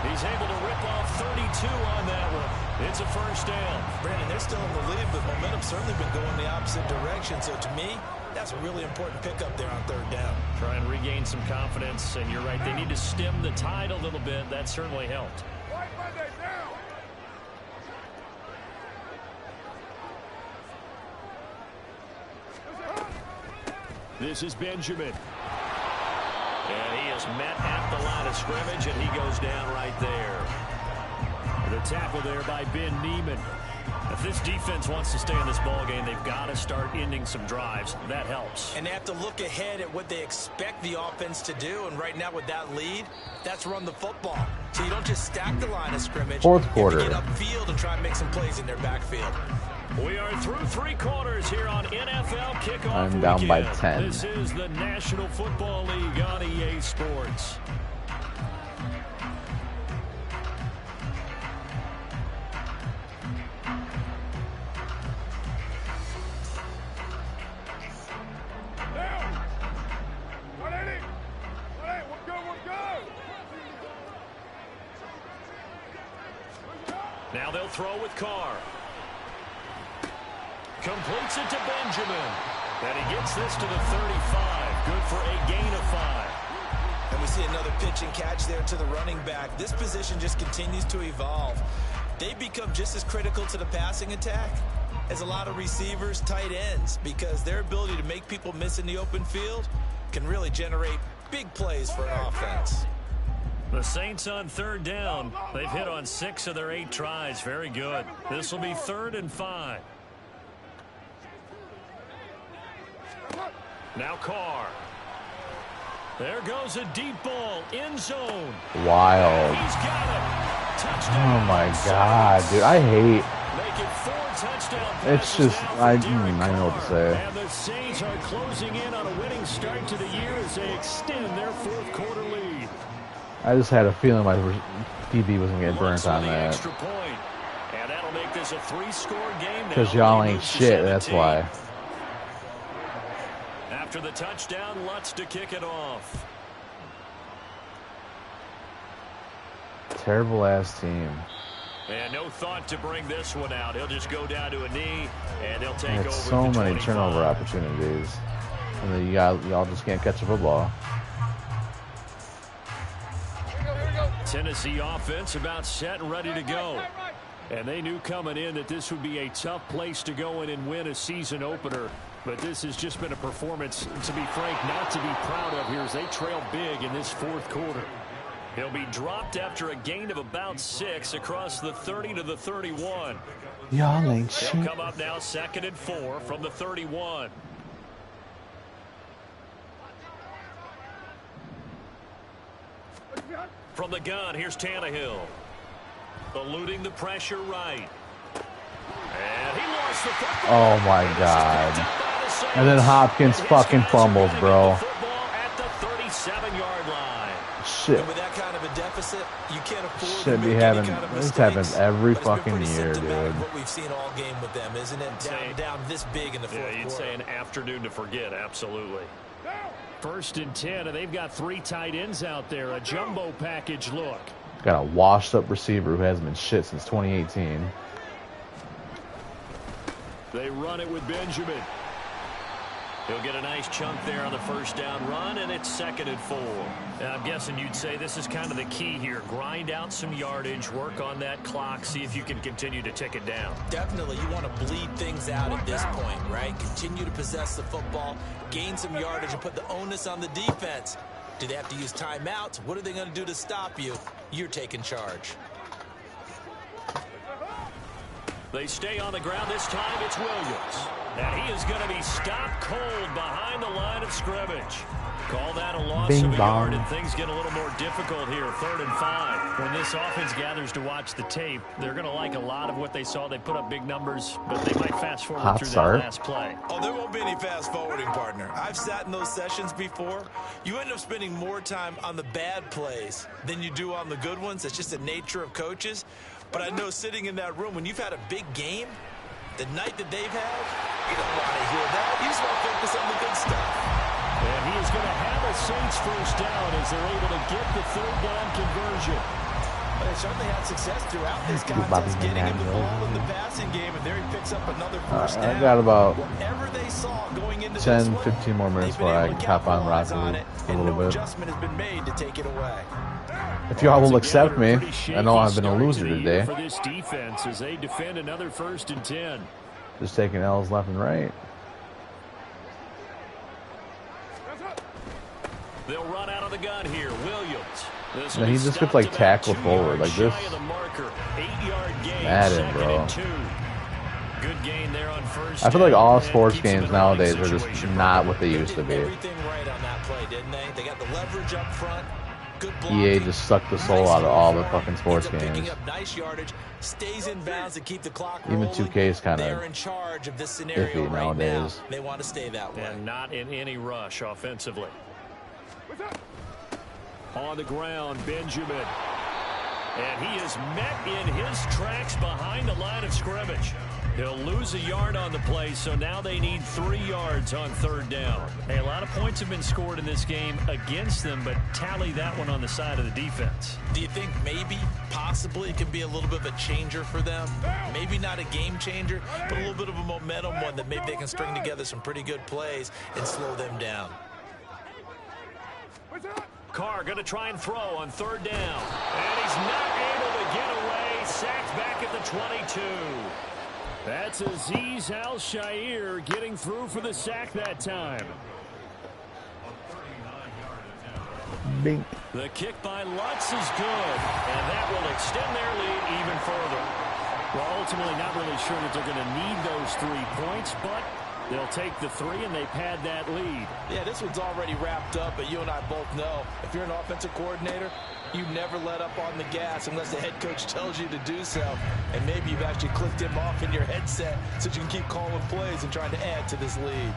He's able to rip off 32 on that one. It's a first down. Brandon, they're still in the lead, but momentum's certainly been going the opposite direction. So to me, that's a really important pickup there on third down. Try and regain some confidence, and you're right. They need to stem the tide a little bit. That certainly helped. This is Benjamin. And he is met at the line of scrimmage, and he goes down right there. The tackle there by Ben Neiman. If this defense wants to stay in this ballgame, they've got to start ending some drives. That helps. And they have to look ahead at what they expect the offense to do. And right now with that lead, that's run the football. So you don't just stack the line of scrimmage. Fourth quarter. You have to get upfield and try and make some plays in their backfield. We are through 3 quarters here on NFL Kickoff I'm down Weekend. by 10. This is the National Football League on EA Sports. Now they'll throw with Carr. Completes it to Benjamin. And he gets this to the 35. Good for a gain of 5. And we see another pitch and catch there to the running back. This position just continues to evolve. They become just as critical to the passing attack as a lot of receivers, tight ends, because their ability to make people miss in the open field can really generate big plays for an offense. The Saints on third down. They've hit on 6 of their 8 tries. Very good. This will be 3rd and 5. Now Carr. There goes a deep ball. End zone. Wild. He's got it. Touchdown. Oh my God, dude. I hate. Make it 4 touchdown It's passes just, now I for Derek know what to Carr. say. And the Saints are closing in on a winning start to the year as they extend their 4th quarter lead. I just had a feeling my DB was going to get burnt on the that. extra point. And that'll make this a 3-score game. Because y'all ain't shit, that's why. After the touchdown, Lutz to kick it off. Terrible ass team. And no thought to bring this one out. He'll just go down to a knee, and they'll take over. So at the many 25. turnover opportunities, and then y'all just can't catch a football. Tennessee offense about set and ready to go. And they knew coming in that this would be a tough place to go in and win a season opener. But this has just been a performance, to be frank, not to be proud of here as they trail big in this 4th quarter. He'll be dropped after a gain of about 6 across the 30 to the 31. Y'all ain't shit. He'll come up now 2nd and 4 from the 31. From the gun, here's Tannehill. Eluding the pressure right. And he lost the football. Oh my God. And then Hopkins fucking fumbles, bro. At the 37-yard line. Shit. And with that kind of a deficit, you can't afford Should to be make having, any kind of this mistakes. happens every But it's been fucking pretty year, symptomatic dude. what we've seen all game with them, isn't it? Down this big in the 4th quarter. Yeah, you'd say an afternoon to forget, absolutely. 1st and 10, and they've got 3 tight ends out there. A jumbo package look. Got a washed-up receiver who hasn't been shit since 2018. They run it with Benjamin. He'll get a nice chunk there on the first down run, and it's 2nd and 4. And I'm guessing you'd say this is kind of the key here. Grind out some yardage, work on that clock, see if you can continue to tick it down. Definitely, you want to bleed things out at this point, right? Continue to possess the football, gain some yardage, and put the onus on the defense. Do they have to use timeouts? What are they going to do to stop you? You're taking charge. They stay on the ground. This time it's Williams. And he is going to be stopped cold behind the line of scrimmage. Call that a loss of a yard, and things get a little more difficult here. 3rd and 5. When this offense gathers to watch the tape, they're going to like a lot of what they saw. They put up big numbers, but they might fast forward through that last play. Oh, there won't be any fast forwarding, partner. I've sat in those sessions before. You end up spending more time on the bad plays than you do on the good ones. It's just the nature of coaches. But I know sitting in that room, when you've had a big game, the night that they've had, you don't want to hear that. You just want to focus on the good stuff. And he is going to have a Saints first down as they're able to get the 3rd down conversion. But they certainly had success throughout this contest, getting him the ball in the passing game, and there he picks up another first down. I got about Whatever they saw going into 10, 15 more minutes before I can hop on Rocket a little bit. Adjustment has been made to take it away. If y'all will accept me, I know I've been a loser today. For this defense as they defend another 1st and 10. Just taking L's left and right. They'll run out of the gun here. Williams. He just gets like tackled forward like this. Madden, bro. Good gain there on first. I feel like all sports games nowadays are just not what they used to be. Everything right on that play, didn't they? They got the leverage up front. EA just sucked the soul out of all the fucking sports games. Picking up nice yardage, stays in bounds to keep the clock Even rolling. 2K is kind They're of in charge of this scenario iffy right nowadays. now. They want to stay that way. And not in any rush offensively. On the ground, Benjamin. And he is met in his tracks behind the line of scrimmage. He'll lose a yard on the play, so now they need 3 yards on 3rd down. Hey, a lot of points have been scored in this game against them, but tally that one on the side of the defense. Do you think maybe, possibly, it could be a little bit of a changer for them? Maybe not a game changer, but a little bit of a momentum one that maybe they can string together some pretty good plays and slow them down. Carr going to try and throw on 3rd down. And he's not able to get away. Sacked back at the 22. That's Azeez Al-Shaair getting through for the sack that time. Bink. The kick by Lutz is good, and that will extend their lead even further. Well, ultimately not really sure that they're going to need those 3 points, but they'll take the 3 and they pad that lead. Yeah, this one's already wrapped up, but you and I both know if you're an offensive coordinator, you never let up on the gas unless the head coach tells you to do so. And maybe you've actually clicked him off in your headset so you can keep calling plays and trying to add to this lead.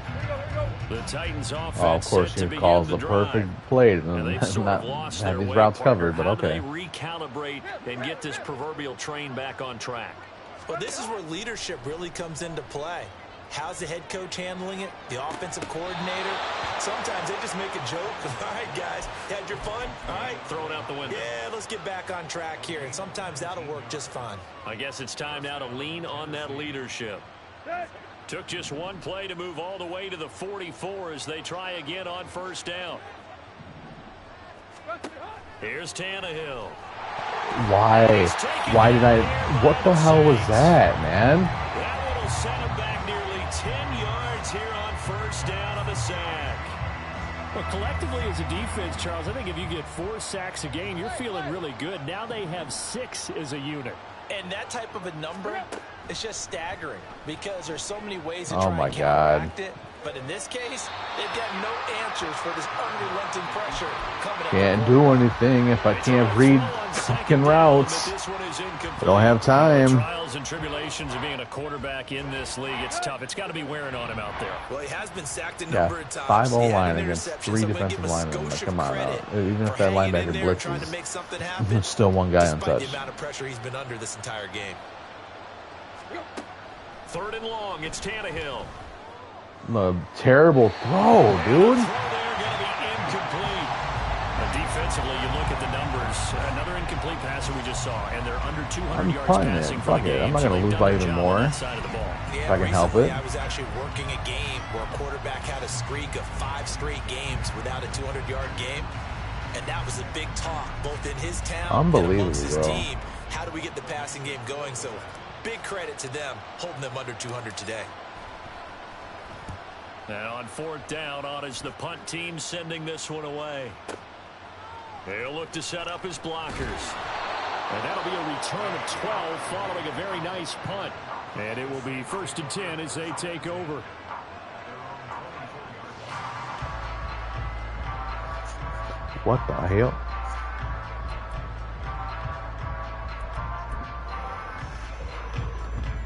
The Titans offense. Oh, of course, he calls the perfect play and not have these routes covered, but okay. How do they recalibrate and get this proverbial train back on track? Well, this is where leadership really comes into play. How's the head coach handling it? The offensive coordinator? Sometimes they just make a joke. All right, guys, had your fun? All right. Throw it out the window. Yeah, let's get back on track here. And sometimes that'll work just fine. I guess it's time now to lean on that leadership. Took just one play to move all the way to the 44 as they try again on 1st down. Here's Tannehill. Why did I? What the hell was that, man? That one will set him back nearly 10 yards here on 1st down on the sack. Well, collectively as a defense, Charles, I think if you get 4 sacks a game, you're feeling really good. Now they have 6 as a unit. And that type of a number is just staggering because there's so many ways to Oh try my and God. counteract it. But in this case, they've got no answers for this unrelenting pressure coming at Can't do anything if I can't read fucking routes. I don't have time. Trials and tribulations of being a quarterback in this league, it's tough. It's got to be wearing on him out there. Well, he has been sacked a Yeah, number of times. 5 O He had line an against interception, 3 so I'm gonna defensive give him a linemen. Like, skosh come of on, credit even if for that hanging in linebacker there, trying to blitzes, make something happen, it's still one guy despite untouched. the amount of pressure he's been under this entire game. 3rd and long, it's Tannehill. A terrible throw, dude. Throw there going to be incomplete. A Defensively, you look at the numbers. Another incomplete passer we just saw, and they're under 200 I'm yards punting passing it. for the Fuck it. game. I'm not So going to they've lose by done their even job on more. that side of the ball. Yeah, If I can help it. I was actually working a game where a quarterback had a streak of 5 straight games without a 200-yard game. And that was a big talk, both in his town and amongst his team. How do we get the passing game going? So big credit to them, holding them under 200 today. And on 4th down, on is the punt team sending this one away. They'll look to set up his blockers. And that'll be a return of 12 following a very nice punt. And it will be 1st and 10 as they take over. What the hell?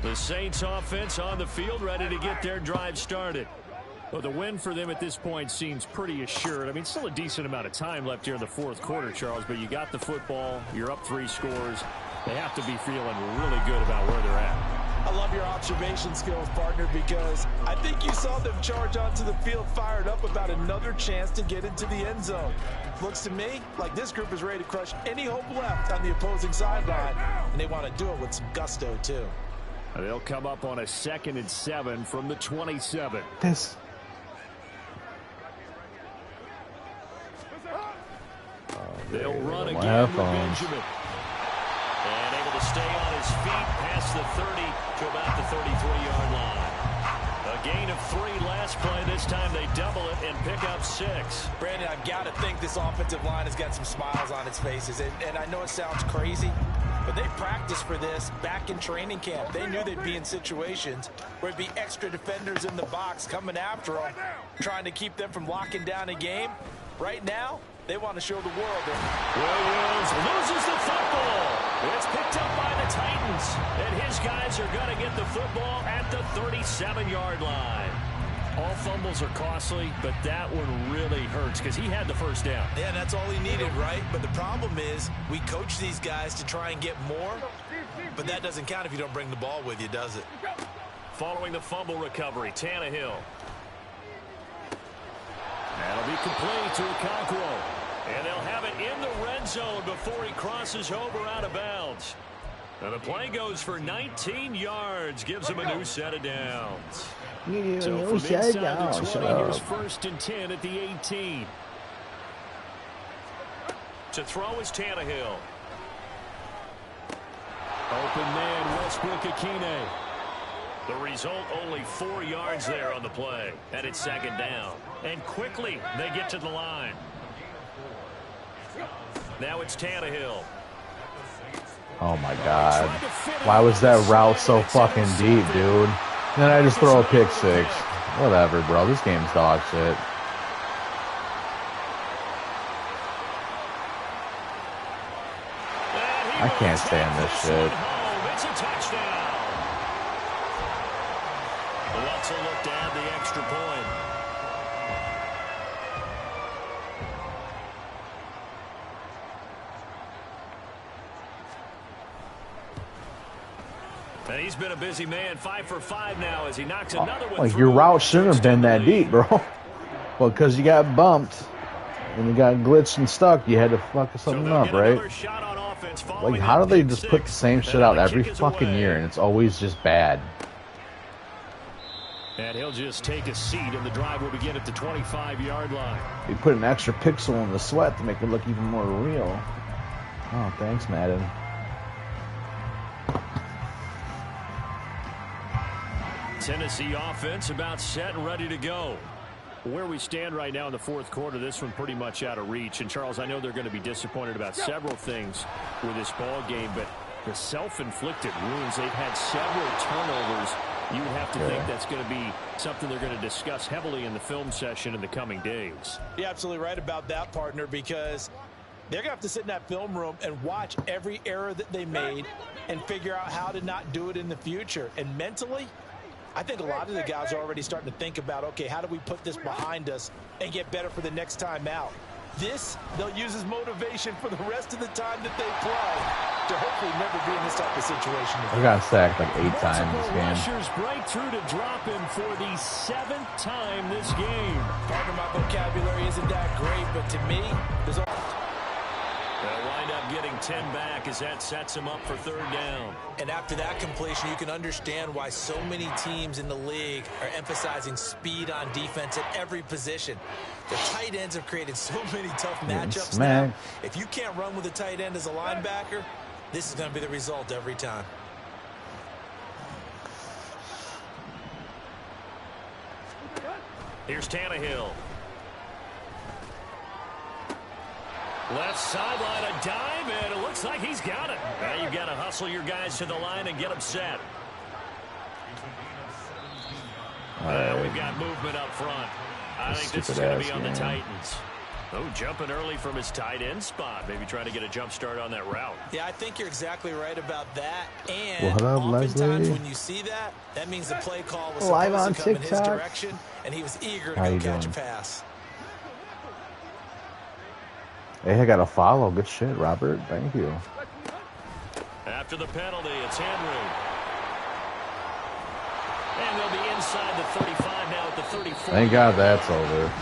The Saints offense on the field, ready to get their drive started. Well, the win for them at this point seems pretty assured. I mean, still a decent amount of time left here in the 4th quarter, Charles, but you got the football. You're up 3 scores. They have to be feeling really good about where they're at. I love your observation skills, partner, because I think you saw them charge onto the field fired up about another chance to get into the end zone. Looks to me like this group is ready to crush any hope left on the opposing sideline, and they want to do it with some gusto, too. They'll come up on a 2nd and 7 from the 27. They'll run again with Benjamin. And able to stay on his feet past the 30 to about the 33-yard line. A gain of 3 last play. This time they double it and pick up 6. Brandon, I've got to think this offensive line has got some smiles on its faces. And I know it sounds crazy, but they practiced for this back in training camp. They knew they'd be in situations where it'd be extra defenders in the box coming after them, trying to keep them from locking down a game. Right now, they want to show the world that Williams loses the football. It's picked up by the Titans. And his guys are going to get the football at the 37-yard line. All fumbles are costly, but that one really hurts because he had the first down. Yeah, that's all he needed, right? But the problem is we coach these guys to try and get more, but that doesn't count if you don't bring the ball with you, does it? Following the fumble recovery, Tannehill. That'll be complete to Okonkwo. And they'll have it in the red zone before he crosses over out of bounds. And the play goes for 19 yards, gives him a new set of downs. So from inside the 20, here's 1st and 10 at the 18. To throw is Tannehill. Open man, Westbrook-Ikhine. The result, only 4 yards there on the play. And it's 2nd down. And quickly, they get to the line. Now it's Tannehill. Oh, my God. Why was that route so fucking deep, dude? And then I just throw a pick 6. Whatever, bro. This game's dog shit. I can't stand this shit. It's a touchdown. Watson looked to add the extra point. And he's been a busy man, 5 for 5 now as he knocks another one through. Your route shouldn't have been that deep, bro. Well, because you got bumped and you got glitched and stuck, you had to fuck something up, right? Like, how do they just put the same shit out every fucking year and it's always just bad? And he'll just take a seat, and the drive will begin at the 25-yard line. You put an extra pixel in the sweat to make it look even more real. Oh, thanks, Madden. Tennessee offense about set and ready to go. Where we stand right now in the 4th quarter, this one pretty much out of reach. And, Charles, I know they're going to be disappointed about several things with this ball game, but the self-inflicted wounds, they've had several turnovers. You would have to think that's going to be something they're going to discuss heavily in the film session in the coming days. You're absolutely right about that, partner, because they're going to have to sit in that film room and watch every error that they made and figure out how to not do it in the future. And mentally, I think a lot of the guys are already starting to think about, okay, how do we put this behind us and get better for the next time out? This, they'll use as motivation for the rest of the time that they play. to hopefully never be in this type of situation again. I got sacked like 8 times this game. Rushers break through to drop him for the 7th time this game. Part of my vocabulary isn't that great, but to me, there's all... They'll wind up getting 10 back as that sets him up for 3rd down. And after that completion, you can understand why so many teams in the league are emphasizing speed on defense at every position. The tight ends have created so many tough matchups now. If you can't run with a tight end as a linebacker, this is going to be the result every time. Here's Tannehill. Left sideline, a dive, and it looks like he's got it. Now you've got to hustle your guys to the line and get them set. We've got movement up front. I think this is going to be on the Titans. Oh, jumping early from his tight end spot. Maybe trying to get a jump start on that route. Yeah, I think you're exactly right about that. And what up, oftentimes Leslie? when you see that, that means the play call was Live supposed on to come in his TikTok. direction, and he was eager to How go you catch doing? a pass. Hey, I got a follow. Good shit, Robert. Thank you. After the penalty, it's Henry. And they'll be inside the 35 now at the 34. Thank God that's over.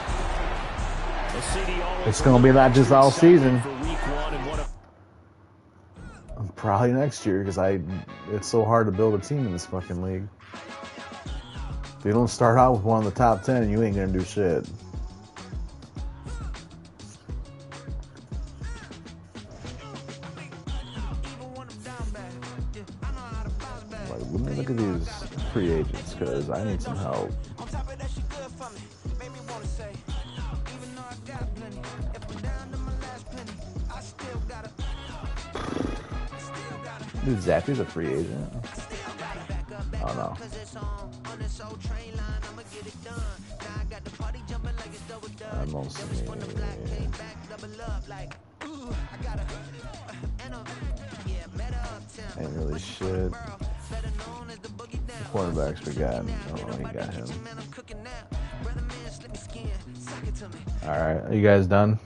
It's going to be that just all season. Probably next year, because it's so hard to build a team in this fucking league. If you don't start out with one of the top 10, you ain't going to do shit. Like, let me look at these free agents, because I need some help. Dude, Zappy's a free agent. Oh no. Ain't really shit. The quarterbacks we got. Oh, we got him. Alright, are you guys done?